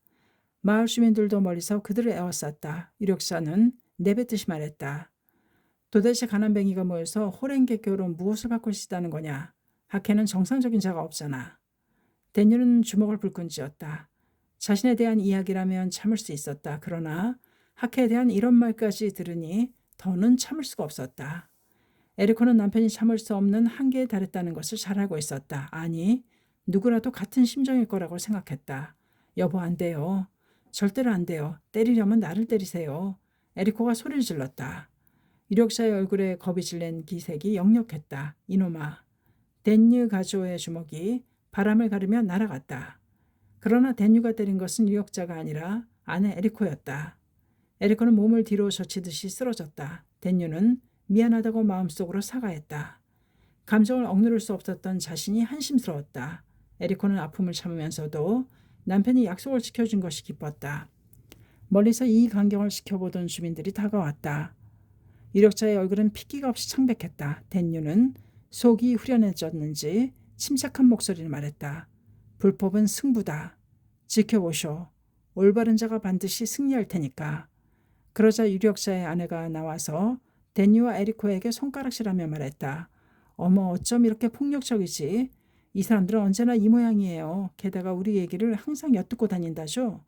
마을 주민들도 멀리서 그들을 에워쌌다. 유력사는 내뱉듯이 말했다. 도대체 가난뱅이가 모여서 호랭개교로 무엇을 바꿀 수 있다는 거냐. 학회는 정상적인 자가 없잖아. 댄뉴는 주먹을 불끈 쥐었다. 자신에 대한 이야기라면 참을 수 있었다. 그러나 학회에 대한 이런 말까지 들으니 더는 참을 수가 없었다. 에리코는 남편이 참을 수 없는 한계에 달했다는 것을 잘 알고 있었다. 아니, 누구라도 같은 심정일 거라고 생각했다. 여보, 안 돼요. 절대로 안 돼요. 때리려면 나를 때리세요. 에리코가 소리를 질렀다. 유력사의 얼굴에 겁이 질린 기색이 역력했다. 이놈아. 댄뉴 가조의 주먹이 바람을 가르며 날아갔다. 그러나 댄뉴가 때린 것은 유력자가 아니라 아내 에리코였다. 에리코는 몸을 뒤로 젖히듯이 쓰러졌다. 댄뉴는 미안하다고 마음속으로 사과했다. 감정을 억누를 수 없었던 자신이 한심스러웠다. 에리코는 아픔을 참으면서도 남편이 약속을 지켜준 것이 기뻤다. 멀리서 이 광경을 지켜보던 주민들이 다가왔다. 유력자의 얼굴은 핏기가 없이 창백했다. 댄유는 속이 후련해졌는지 침착한 목소리를 말했다. 불법은 승부다. 지켜보쇼. 올바른 자가 반드시 승리할 테니까. 그러자 유력자의 아내가 나와서 댄유와 에리코에게 손가락질하며 말했다. 어머, 어쩜 이렇게 폭력적이지? 이 사람들은 언제나 이 모양이에요. 게다가 우리 얘기를 항상 엿듣고 다닌다죠.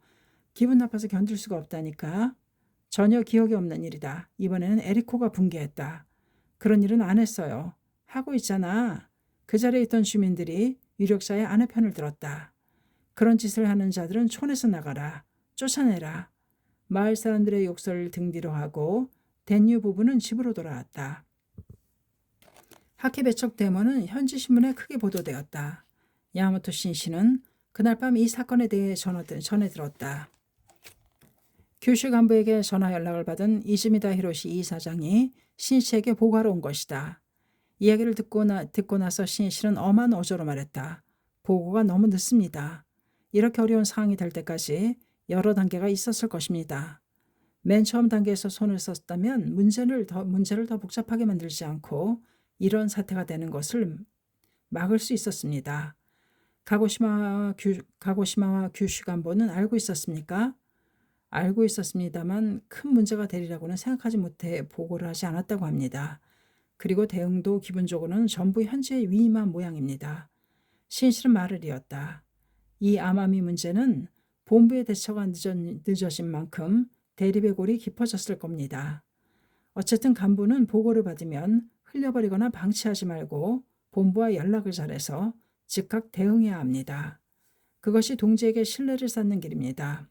기분 나빠서 견딜 수가 없다니까. 전혀 기억이 없는 일이다. 이번에는 에리코가 붕괴했다. 그런 일은 안 했어요. 하고 있잖아. 그 자리에 있던 주민들이 유력자의 아내 편을 들었다. 그런 짓을 하는 자들은 촌에서 나가라. 쫓아내라. 마을 사람들의 욕설을 등 뒤로 하고 댄유 부부는 집으로 돌아왔다. 하키베척 데모는 현지 신문에 크게 보도되었다. 야마토 신씨는 그날 밤 이 사건에 대해 전해 들었다. 규슈 간부에게 전화 연락을 받은 이즈미다 히로시 이사장이 신씨에게 보고하러 온 것이다. 이야기를 듣고 나서 신씨는 엄한 어조로 말했다. 보고가 너무 늦습니다. 이렇게 어려운 상황이 될 때까지 여러 단계가 있었을 것입니다. 맨 처음 단계에서 손을 썼다면 문제를 더 복잡하게 만들지 않고 이런 사태가 되는 것을 막을 수 있었습니다. 가고시마와 규슈 간부는 알고 있었습니까? 알고 있었습니다만 큰 문제가 되리라고는 생각하지 못해 보고를 하지 않았다고 합니다. 그리고 대응도 기본적으로는 전부 현지에 위임한 모양입니다. 신실은 말을 이었다. 이 아마미 문제는 본부의 대처가 늦어진 만큼 대립의 골이 깊어졌을 겁니다. 어쨌든 간부는 보고를 받으면 흘려버리거나 방치하지 말고 본부와 연락을 잘해서 즉각 대응해야 합니다. 그것이 동지에게 신뢰를 쌓는 길입니다.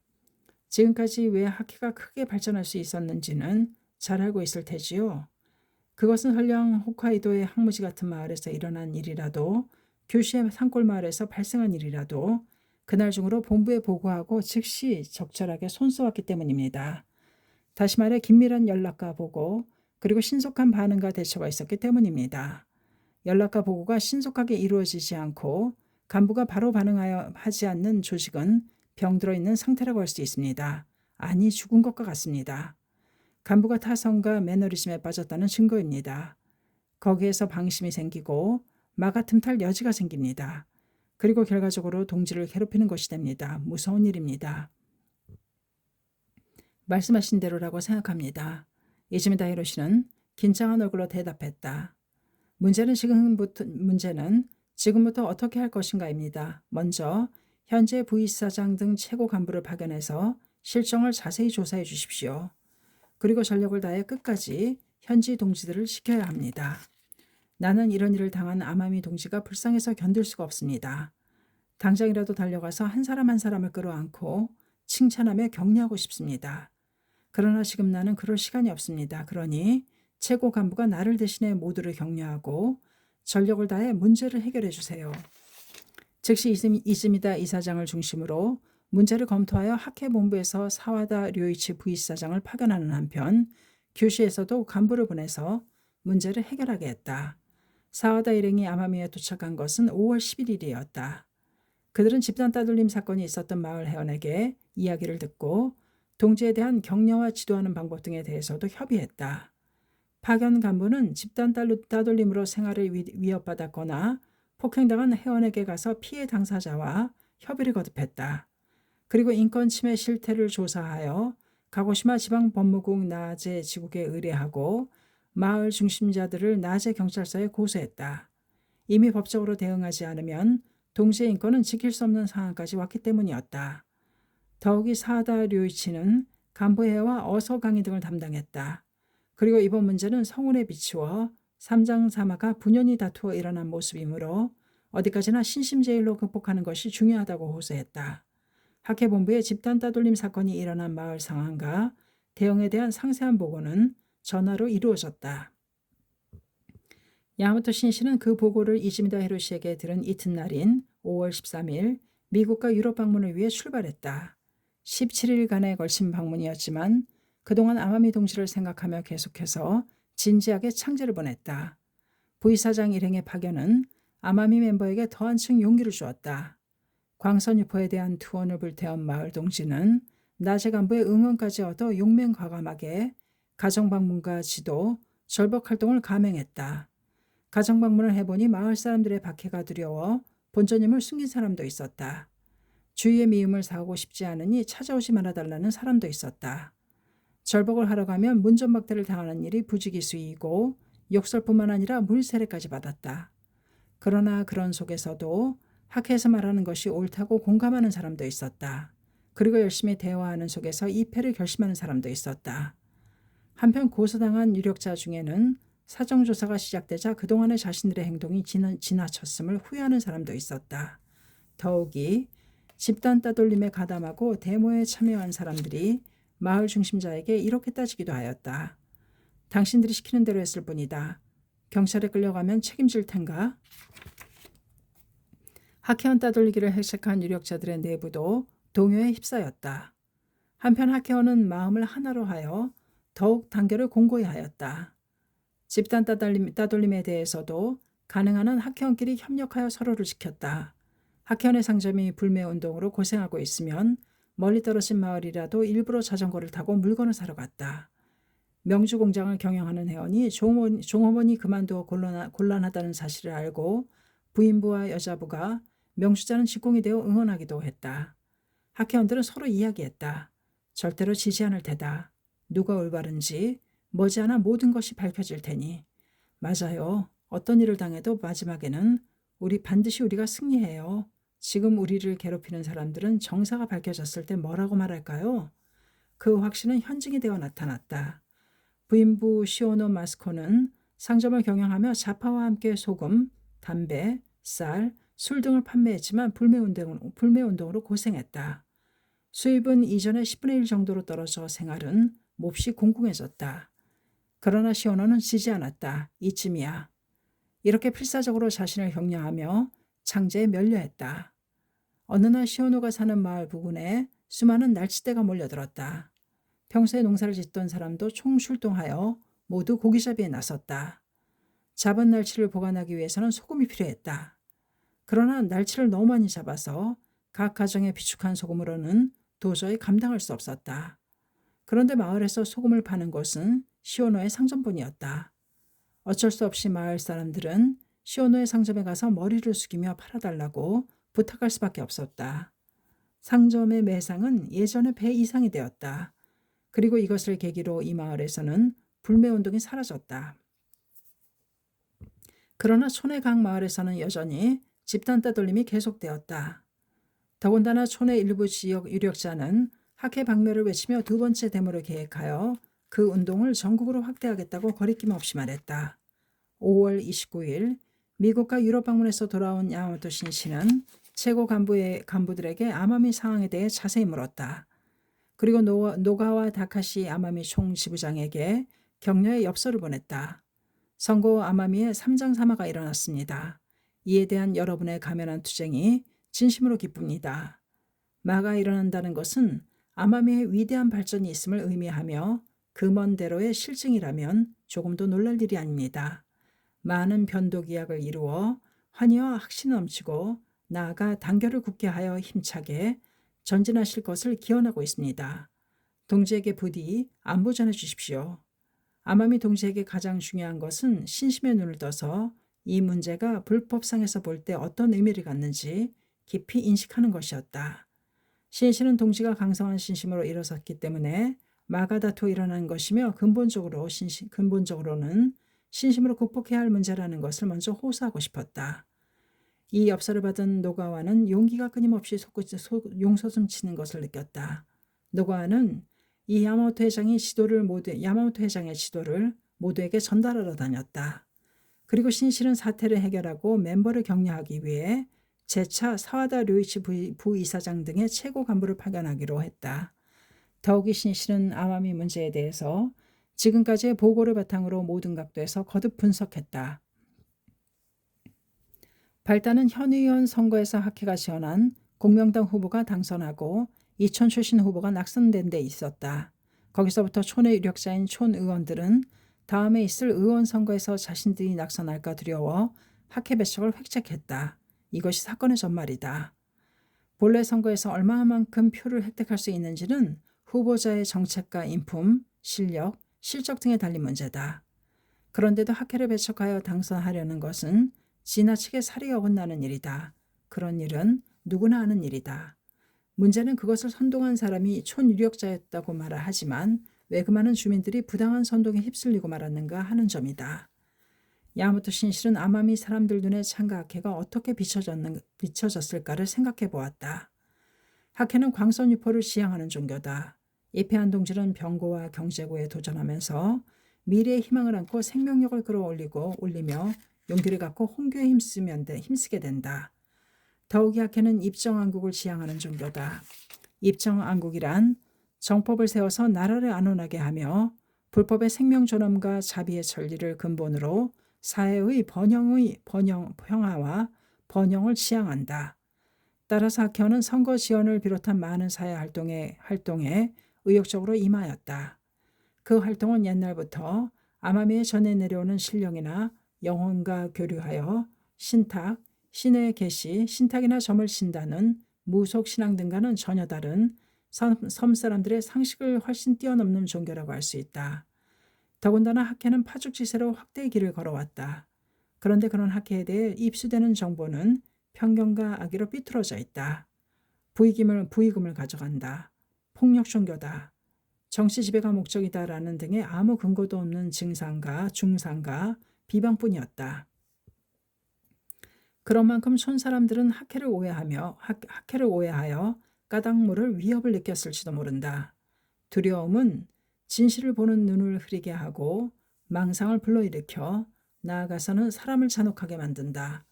지금까지 왜 하키가 크게 발전할 수 있었는지는 잘 알고 있을 테지요. 그것은 설령 홋카이도의 항무지 같은 마을에서 일어난 일이라도 규슈의 산골 마을에서 발생한 일이라도 그날 중으로 본부에 보고하고 즉시 적절하게 손써왔기 때문입니다. 다시 말해 긴밀한 연락과 보고 그리고 신속한 반응과 대처가 있었기 때문입니다. 연락과 보고가 신속하게 이루어지지 않고 간부가 바로 반응하지 않는 조직은 병들어 있는 상태라고 할 수 있습니다. 아니 죽은 것과 같습니다. 간부가 타성과 매너리즘에 빠졌다는 증거입니다. 거기에서 방심이 생기고 마가틈탈 여지가 생깁니다. 그리고 결과적으로 동지를 괴롭히는 것이 됩니다. 무서운 일입니다. 말씀하신 대로라고 생각합니다. 이즈미다 히로시는 긴장한 얼굴로 대답했다. 문제는 지금부터 어떻게 할 것인가입니다. 먼저 현재 부이사장 등 최고 간부를 파견해서 실정을 자세히 조사해 주십시오. 그리고 전력을 다해 끝까지 현지 동지들을 지켜야 합니다. 나는 이런 일을 당한 아마미 동지가 불쌍해서 견딜 수가 없습니다. 당장이라도 달려가서 한 사람 한 사람을 끌어안고 칭찬하며 격려하고 싶습니다. 그러나 지금 나는 그럴 시간이 없습니다. 그러니 최고 간부가 나를 대신해 모두를 격려하고 전력을 다해 문제를 해결해 주세요. 즉시 이즈미다 이사장을 중심으로 문제를 검토하여 학회본부에서 사와다 료이치 부이사장을 파견하는 한편 규슈에서도 간부를 보내서 문제를 해결하게 했다. 사와다 일행이 아마미에 도착한 것은 5월 11일이었다. 그들은 집단 따돌림 사건이 있었던 마을 회원에게 이야기를 듣고 동지에 대한 격려와 지도하는 방법 등에 대해서도 협의했다. 파견 간부는 집단 따돌림으로 생활을 위협받았거나 폭행당한 회원에게 가서 피해 당사자와 협의를 거듭했다. 그리고 인권 침해 실태를 조사하여 가고시마 지방법무국 나제 지국에 의뢰하고 마을 중심자들을 나제 경찰서에 고소했다. 이미 법적으로 대응하지 않으면 동지의 인권은 지킬 수 없는 상황까지 왔기 때문이었다. 더욱이 사다 료이치는 간부회와 어서 강의 등을 담당했다. 그리고 이번 문제는 성운에 비추어 삼장사마가 분연히 다투어 일어난 모습이므로 어디까지나 신심제일로 극복하는 것이 중요하다고 호소했다. 학회본부의 집단 따돌림 사건이 일어난 마을 상황과 대응에 대한 상세한 보고는 전화로 이루어졌다. 야마토 신씨는 그 보고를 이즈미다 히로시에게 들은 이튿날인 5월 13일 미국과 유럽 방문을 위해 출발했다. 17일간에 걸친 방문이었지만 그동안 아마미 동지를 생각하며 계속해서 진지하게 창제를 보냈다. 부이사장 일행의 파견은 아마미 멤버에게 더 한층 용기를 주었다. 광선 유포에 대한 투혼을 불태운 마을 동지는 나제 간부의 응원까지 얻어 용맹과감하게 가정방문과 지도, 절벽활동을 감행했다. 가정방문을 해보니 마을 사람들의 박해가 두려워 본전임을 숨긴 사람도 있었다. 주위의 미움을 사고 싶지 않으니 찾아오지 말아달라는 사람도 있었다. 절복을 하러 가면 문전박대를 당하는 일이 부지기수이고 욕설뿐만 아니라 물세례까지 받았다. 그러나 그런 속에서도 학회에서 말하는 것이 옳다고 공감하는 사람도 있었다. 그리고 열심히 대화하는 속에서 이패를 결심하는 사람도 있었다. 한편 고소당한 유력자 중에는 사정조사가 시작되자 그동안의 자신들의 행동이 지나쳤음을 후회하는 사람도 있었다. 더욱이 집단 따돌림에 가담하고 데모에 참여한 사람들이 마을 중심자에게 이렇게 따지기도 하였다. 당신들이 시키는 대로 했을 뿐이다. 경찰에 끌려가면 책임질 텐가? 학회원 따돌리기를 해석한 유력자들의 내부도 동요에 휩싸였다. 한편 학회원은 마음을 하나로 하여 더욱 단결을 공고히 하였다. 집단 따돌림에 대해서도 가능한 한 학회원끼리 협력하여 서로를 지켰다. 학회원의 상점이 불매운동으로 고생하고 있으면 멀리 떨어진 마을이라도 일부러 자전거를 타고 물건을 사러 갔다. 명주 공장을 경영하는 회원이 종업원이 그만두어 곤란하다는 사실을 알고 부인부와 여자부가 명주자는 직공이 되어 응원하기도 했다. 학회원들은 서로 이야기했다. 절대로 지지 않을 테다. 누가 올바른지 머지않아 모든 것이 밝혀질 테니. 맞아요. 어떤 일을 당해도 마지막에는 반드시 우리가 승리해요. 지금 우리를 괴롭히는 사람들은 정사가 밝혀졌을 때 뭐라고 말할까요? 그 확신은 현증이 되어 나타났다. 부인부 시오노 마스코는 상점을 경영하며 자파와 함께 소금, 담배, 쌀, 술 등을 판매했지만 불매운동으로 고생했다. 수입은 이전의 10분의 1 정도로 떨어져 생활은 몹시 공공해졌다. 그러나 시오노는 지지 않았다. 이쯤이야. 이렇게 필사적으로 자신을 격려하며 창제에 면려했다. 어느 날 시오노가 사는 마을 부근에 수많은 날치대가 몰려들었다. 평소에 농사를 짓던 사람도 총출동하여 모두 고기잡이에 나섰다. 잡은 날치를 보관하기 위해서는 소금이 필요했다. 그러나 날치를 너무 많이 잡아서 각 가정의 비축한 소금으로는 도저히 감당할 수 없었다. 그런데 마을에서 소금을 파는 곳은 시오노의 상점뿐이었다. 어쩔 수 없이 마을 사람들은 시오노의 상점에 가서 머리를 숙이며 팔아달라고 부탁할 수밖에 없었다. 상점의 매상은 예전의 배 이상이 되었다. 그리고 이것을 계기로 이 마을에서는 불매운동이 사라졌다. 그러나 촌의 각 마을에서는 여전히 집단 따돌림이 계속되었다. 더군다나 촌의 일부 지역 유력자는 학회 박멸을 외치며 두 번째 데모를 계획하여 그 운동을 전국으로 확대하겠다고 거리낌 없이 말했다. 5월 29일 미국과 유럽 방문에서 돌아온 야마모토 신씨는 최고 간부들에게 아마미 상황에 대해 자세히 물었다. 그리고 노가와 다카시 아마미 총지부장에게 격려의 엽서를 보냈다. 선고 아마미에 삼장사마가 일어났습니다. 이에 대한 여러분의 가면한 투쟁이 진심으로 기쁩니다. 마가 일어난다는 것은 아마미의 위대한 발전이 있음을 의미하며 그 먼 대로의 실증이라면 조금도 놀랄 일이 아닙니다. 많은 변도기약을 이루어 환희와 확신이 넘치고 나아가 단결을 굳게 하여 힘차게 전진하실 것을 기원하고 있습니다. 동지에게 부디 안부 전해 주십시오. 아마미 동지에게 가장 중요한 것은 신심의 눈을 떠서 이 문제가 불법상에서 볼 때 어떤 의미를 갖는지 깊이 인식하는 것이었다. 신씨는 동지가 강성한 신심으로 일어섰기 때문에 마가다투 일어난 것이며 근본적으로는 신심으로 극복해야 할 문제라는 것을 먼저 호소하고 싶었다. 이 엽서를 받은 노가와는 용기가 끊임없이 용솟음치는 것을 느꼈다. 노가와는 이 야마모토 회장의 지도를 모두에게 전달하러 다녔다. 그리고 신실은 사태를 해결하고 멤버를 격려하기 위해 재차 사와다 료이치 부이사장 등의 최고 간부를 파견하기로 했다. 더욱이 신실은 아마미 문제에 대해서 지금까지의 보고를 바탕으로 모든 각도에서 거듭 분석했다. 발단은 현의원 선거에서 학회가 지원한 공명당 후보가 당선하고 이촌 출신 후보가 낙선된 데 있었다. 거기서부터 촌의 유력자인 촌 의원들은 다음에 있을 의원 선거에서 자신들이 낙선할까 두려워 학회 배척을 획책했다. 이것이 사건의 전말이다. 본래 선거에서 얼마만큼 표를 획득할 수 있는지는 후보자의 정책과 인품, 실력, 실적 등에 달린 문제다. 그런데도 학회를 배척하여 당선하려는 것은 지나치게 사리가 어긋나는 일이다. 그런 일은 누구나 아는 일이다. 문제는 그것을 선동한 사람이 촌유력자였다고 말을 하지만 왜 그 많은 주민들이 부당한 선동에 휩쓸리고 말았는가 하는 점이다. 야마토 신실은 아마미 사람들 눈에 창가 학회가 어떻게 비춰졌을까를 생각해 보았다. 학회는 광선 유포를 지향하는 종교다. 이페한 동지는 병고와 경제고에 도전하면서 미래의 희망을 안고 생명력을 끌어올리며 용기를 갖고 홍교에 힘쓰게 된다. 더욱이 학회는 입정왕국을 지향하는 종교다. 입정왕국이란 정법을 세워서 나라를 안온하게 하며 불법의 생명존엄과 자비의 천리를 근본으로 사회의 평화와 번영을 지향한다. 따라서 학회는 선거 지원을 비롯한 많은 사회 활동에 의욕적으로 임하였다. 그 활동은 옛날부터 아마미에 전해 내려오는 신령이나 영혼과 교류하여 신탁, 신의 계시, 신탁이나 점을 신다는 무속 신앙 등과는 전혀 다른 섬 사람들의 상식을 훨씬 뛰어넘는 종교라고 할 수 있다. 더군다나 학회는 파죽지세로 확대의 길을 걸어왔다. 그런데 그런 학회에 대해 입수되는 정보는 편견과 악의로 삐뚤어져 있다. 부의금을 가져간다. 폭력 종교다. 정치 지배가 목적이다라는 등의 아무 근거도 없는 중상과 비방뿐이었다. 그런 만큼 촌 사람들은 학회를 오해하여 까닭 위협을 느꼈을지도 모른다. 두려움은 진실을 보는 눈을 흐리게 하고 망상을 불러일으켜 나아가서는 사람을 잔혹하게 만든다.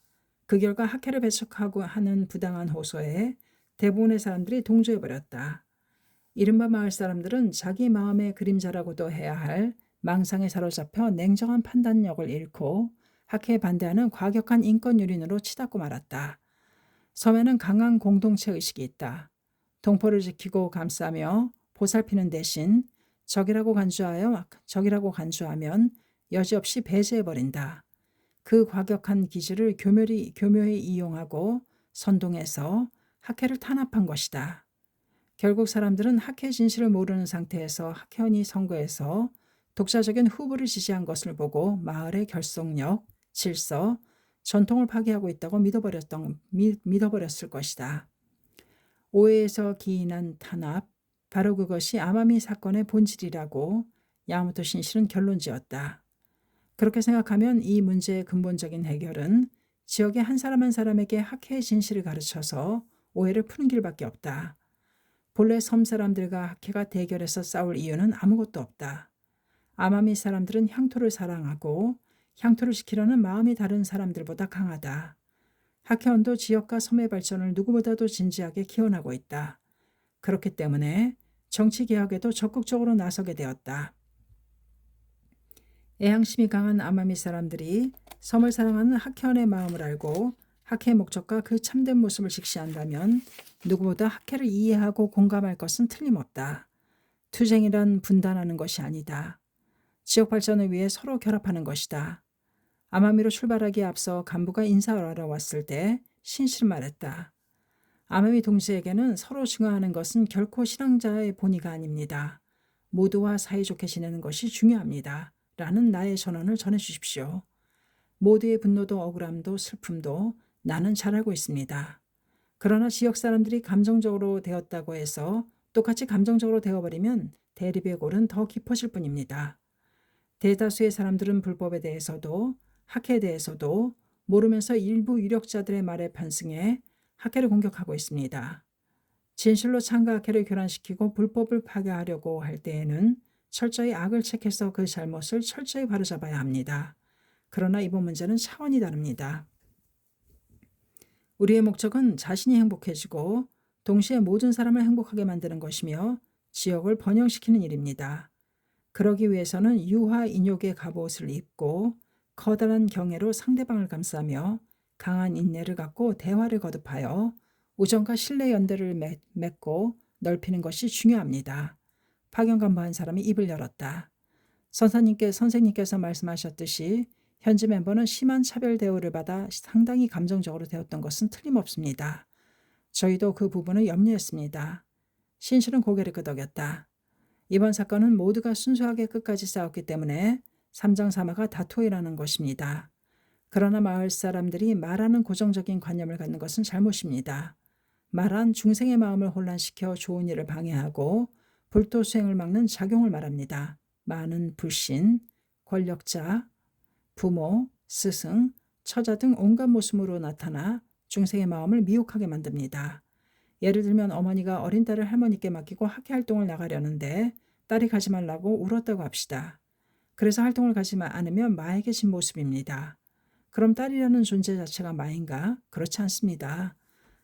그 결과 학회를 배척하고 하는 부당한 호소에 대부분의 사람들이 동조해버렸다. 이른바 마을 사람들은 자기 마음의 그림자라고도 해야 할 망상에 사로잡혀 냉정한 판단력을 잃고 학회에 반대하는 과격한 인권 유린으로 치닫고 말았다. 섬에는 강한 공동체 의식이 있다. 동포를 지키고 감싸며 보살피는 대신 적이라고 간주하면 여지없이 배제해버린다. 그 과격한 기질을 교묘히 이용하고 선동해서 학회를 탄압한 것이다. 결국 사람들은 학회 진실을 모르는 상태에서 학회원이 선거에서 독자적인 후보를 지지한 것을 보고 마을의 결속력, 질서, 전통을 파괴하고 있다고 믿어버렸을 것이다. 오해에서 기인한 탄압, 바로 그것이 아마미 사건의 본질이라고 야마토 신실은 결론지었다. 그렇게 생각하면 이 문제의 근본적인 해결은 지역의 한 사람 한 사람에게 학회의 진실을 가르쳐서 오해를 푸는 길밖에 없다. 본래 섬 사람들과 학회가 대결해서 싸울 이유는 아무것도 없다. 아마미 사람들은 향토를 사랑하고 향토를 지키려는 마음이 다른 사람들보다 강하다. 학회원도 지역과 섬의 발전을 누구보다도 진지하게 기원하고 있다. 그렇기 때문에 정치개혁에도 적극적으로 나서게 되었다. 애향심이 강한 아마미 사람들이 섬을 사랑하는 학회원의 마음을 알고 학회의 목적과 그 참된 모습을 직시한다면 누구보다 학회를 이해하고 공감할 것은 틀림없다. 투쟁이란 분단하는 것이 아니다. 지역 발전을 위해 서로 결합하는 것이다. 아마미로 출발하기에 앞서 간부가 인사하러 왔을 때 신실은 말했다. 아마미 동지에게는 서로 증오하는 것은 결코 신앙자의 본의가 아닙니다. 모두와 사이좋게 지내는 것이 중요합니다. 라는 나의 전언을 전해주십시오. 모두의 분노도 억울함도 슬픔도 나는 잘 알고 있습니다. 그러나 지역 사람들이 감정적으로 되었다고 해서 똑같이 감정적으로 되어버리면 대립의 골은 더 깊어질 뿐입니다. 대다수의 사람들은 불법에 대해서도 학회에 대해서도 모르면서 일부 유력자들의 말에 편승해 학회를 공격하고 있습니다. 진실로 창가 학회를 교란시키고 불법을 파괴하려고 할 때에는 철저히 악을 책해서 그 잘못을 철저히 바로잡아야 합니다. 그러나 이번 문제는 차원이 다릅니다. 우리의 목적은 자신이 행복해지고 동시에 모든 사람을 행복하게 만드는 것이며 지역을 번영시키는 일입니다. 그러기 위해서는 유화 인욕의 갑옷을 입고 커다란 경애로 상대방을 감싸며 강한 인내를 갖고 대화를 거듭하여 우정과 신뢰 연대를 맺고 넓히는 것이 중요합니다. 파견간부한 사람이 입을 열었다. 선생님께서 말씀하셨듯이 현지 멤버는 심한 차별 대우를 받아 상당히 감정적으로 되었던 것은 틀림없습니다. 저희도 그 부분을 염려했습니다. 신실은 고개를 끄덕였다. 이번 사건은 모두가 순수하게 끝까지 싸웠기 때문에 삼장사마가 다투이라는 것입니다. 그러나 마을 사람들이 말하는 고정적인 관념을 갖는 것은 잘못입니다. 말한 중생의 마음을 혼란시켜 좋은 일을 방해하고 불도 수행을 막는 작용을 말합니다. 많은 불신, 권력자, 부모, 스승, 처자 등 온갖 모습으로 나타나 중생의 마음을 미혹하게 만듭니다. 예를 들면 어머니가 어린 딸을 할머니께 맡기고 학회 활동을 나가려는데 딸이 가지 말라고 울었다고 합시다. 그래서 활동을 가지 않으면 마에게 진 모습입니다. 그럼 딸이라는 존재 자체가 마인가? 그렇지 않습니다.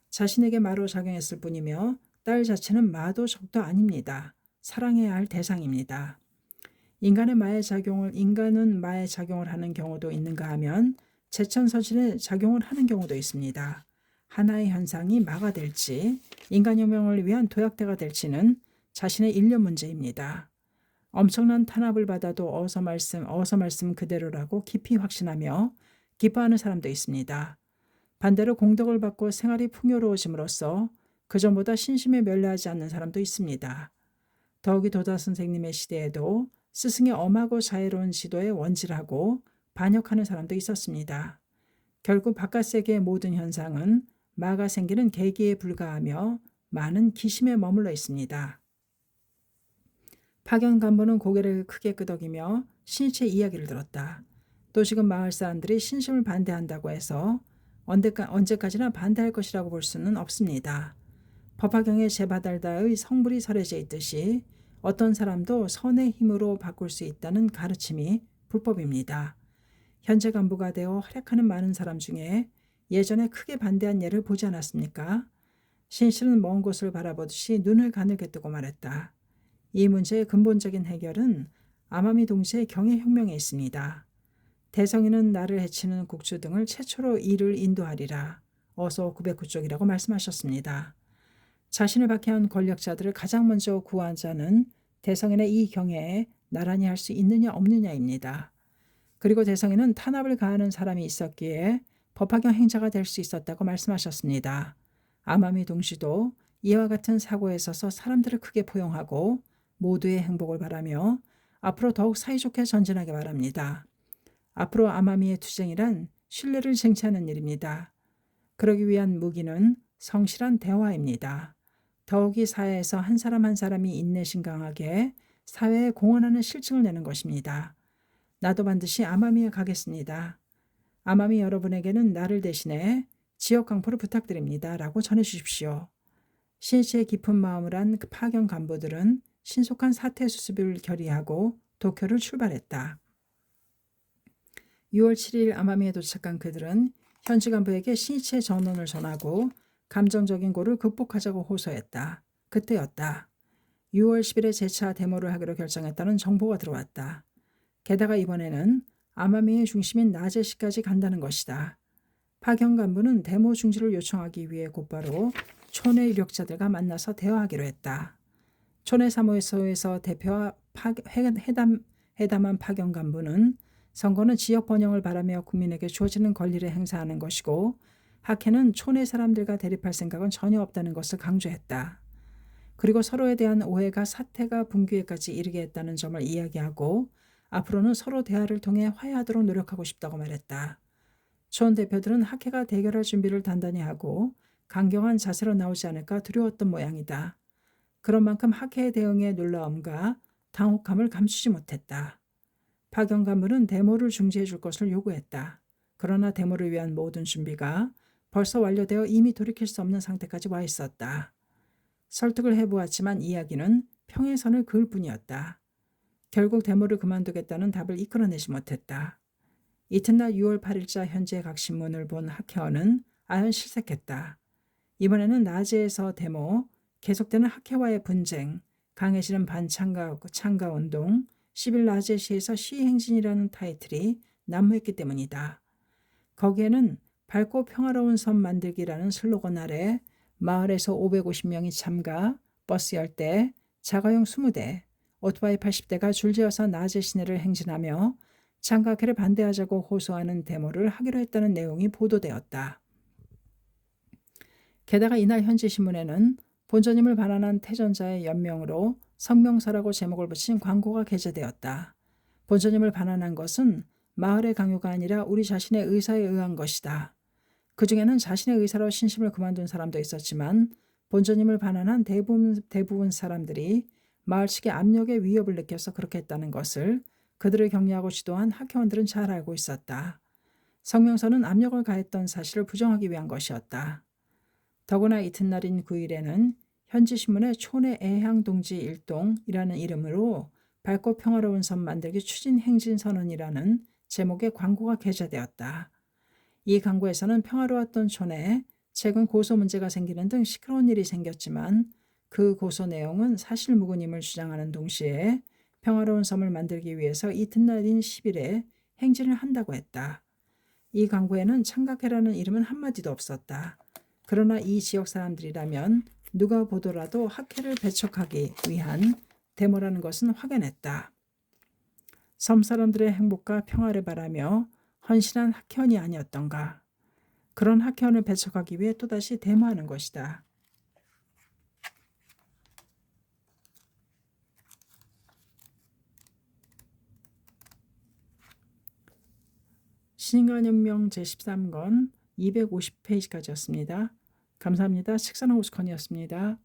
자신에게 마로 작용했을 뿐이며 딸 자체는 마도 적도 아닙니다. 사랑해야 할 대상입니다. 인간은 마의 작용을 하는 경우도 있는가 하면 제천서신의 작용을 하는 경우도 있습니다. 하나의 현상이 마가 될지 인간혁명을 위한 도약대가 될지는 자신의 일념 문제입니다. 엄청난 탄압을 받아도 어서 말씀 그대로라고 깊이 확신하며 기뻐하는 사람도 있습니다. 반대로 공덕을 받고 생활이 풍요로워짐으로써 그전보다 신심에 멸례하지 않는 사람도 있습니다. 더욱이 도다 선생님의 시대에도 스승의 엄하고 자애로운 지도에 원질하고 반역하는 사람도 있었습니다. 결국 바깥 세계의 모든 현상은 마가 생기는 계기에 불과하며 마는 기심에 머물러 있습니다. 파견 간부는 고개를 크게 끄덕이며 신실의 이야기를 들었다. 또 지금 마을 사람들이 신심을 반대한다고 해서 언제까지나 반대할 것이라고 볼 수는 없습니다. 법화경에 제바달다의 성불이 설해져 있듯이 어떤 사람도 선의 힘으로 바꿀 수 있다는 가르침이 불법입니다. 현재 간부가 되어 활약하는 많은 사람 중에 예전에 크게 반대한 예를 보지 않았습니까? 신실은 먼 곳을 바라보듯이 눈을 가늘게 뜨고 말했다. 이 문제의 근본적인 해결은 아마미 동시의 경애혁명에 있습니다. 대성이는 나를 해치는 국주 등을 최초로 이를 인도하리라. 어서 909쪽이라고 말씀하셨습니다. 자신을 박해한 권력자들을 가장 먼저 구한 자는 대성인의 이 경애에 나란히 할 수 있느냐 없느냐입니다. 그리고 대성인은 탄압을 가하는 사람이 있었기에 법화경 행자가 될 수 있었다고 말씀하셨습니다. 아마미 동시도 이와 같은 사고에 서서 사람들을 크게 포용하고 모두의 행복을 바라며 앞으로 더욱 사이좋게 전진하기 바랍니다. 앞으로 아마미의 투쟁이란 신뢰를 쟁취하는 일입니다. 그러기 위한 무기는 성실한 대화입니다. 더욱이 사회에서 한 사람 한 사람이 인내심 강하게 사회에 공헌하는 실증을 내는 것입니다. 나도 반드시 아마미에 가겠습니다. 아마미 여러분에게는 나를 대신해 지역 강포를 부탁드립니다. 라고 전해주십시오. 신시의 깊은 마음을 한 그 파견 간부들은 신속한 사태 수습을 결의하고 도쿄를 출발했다. 6월 7일 아마미에 도착한 그들은 현지 간부에게 신시의 전원을 전하고 감정적인 고를 극복하자고 호소했다. 그때였다. 6월 10일에 재차 데모를 하기로 결정했다는 정보가 들어왔다. 게다가 이번에는 아마미의 중심인 나제시까지 간다는 것이다. 파견 간부는 데모 중지를 요청하기 위해 곧바로 촌의 유력자들과 만나서 대화하기로 했다. 촌의 사무소에서 대표와 회담한 파견 간부는 선거는 지역 번영을 바라며 국민에게 주어지는 권리를 행사하는 것이고 학회는 촌의 사람들과 대립할 생각은 전혀 없다는 것을 강조했다. 그리고 서로에 대한 오해가 사태가 붕괴까지 이르게 했다는 점을 이야기하고 앞으로는 서로 대화를 통해 화해하도록 노력하고 싶다고 말했다. 촌 대표들은 학회가 대결할 준비를 단단히 하고 강경한 자세로 나오지 않을까 두려웠던 모양이다. 그런 만큼 학회의 대응에 놀라움과 당혹함을 감추지 못했다. 파견 간부는 데모를 중지해 줄 것을 요구했다. 그러나 데모를 위한 모든 준비가 벌써 완료되어 이미 돌이킬 수 없는 상태까지 와 있었다. 설득을 해보았지만 이야기는 평행선을 그을 뿐이었다. 결국 데모를 그만두겠다는 답을 이끌어내지 못했다. 이튿날 6월 8일자 현재 각 신문을 본 학회원은 아연 실색했다. 이번에는 낮에에서 데모, 계속되는 학회와의 분쟁, 강해지는 반창가 운동, 10일 낮에 시에서 시행진이라는 타이틀이 난무했기 때문이다. 거기에는 밝고 평화로운 섬 만들기라는 슬로건 아래 마을에서 550명이 참가, 버스 10대, 자가용 20대, 오토바이 80대가 줄지어서 낮의 시내를 행진하며 창가학회를 반대하자고 호소하는 데모를 하기로 했다는 내용이 보도되었다. 게다가 이날 현지 신문에는 본전임을 반환한 태전자의 연명으로 성명서라고 제목을 붙인 광고가 게재되었다. 본전임을 반환한 것은 마을의 강요가 아니라 우리 자신의 의사에 의한 것이다. 그 중에는 자신의 의사로 신심을 그만둔 사람도 있었지만 본전임을 반환한 대부분 사람들이 마을 측의 압력에 위협을 느껴서 그렇게 했다는 것을 그들을 격려하고 지도한 학회원들은 잘 알고 있었다. 성명서는 압력을 가했던 사실을 부정하기 위한 것이었다. 더구나 이튿날인 9일에는 현지 신문에 촌의 애향동지 일동이라는 이름으로 밝고 평화로운 섬 만들기 추진 행진 선언이라는 제목의 광고가 게재되었다. 이 광고에서는 평화로웠던 촌에 최근 고소 문제가 생기는 등 시끄러운 일이 생겼지만 그 고소 내용은 사실 무근임을 주장하는 동시에 평화로운 섬을 만들기 위해서 이튿날인 10일에 행진을 한다고 했다. 이 광고에는 창각회라는 이름은 한마디도 없었다. 그러나 이 지역 사람들이라면 누가 보더라도 학회를 배척하기 위한 데모라는 것은 확연했다. 섬 사람들의 행복과 평화를 바라며 헌신한 학회원이 아니었던가. 그런 학회원을 배척하기 위해 또다시 데모하는 것이다. 신인간연명 제13권 250페이지까지였습니다. 감사합니다. 식사는 오스컨이었습니다.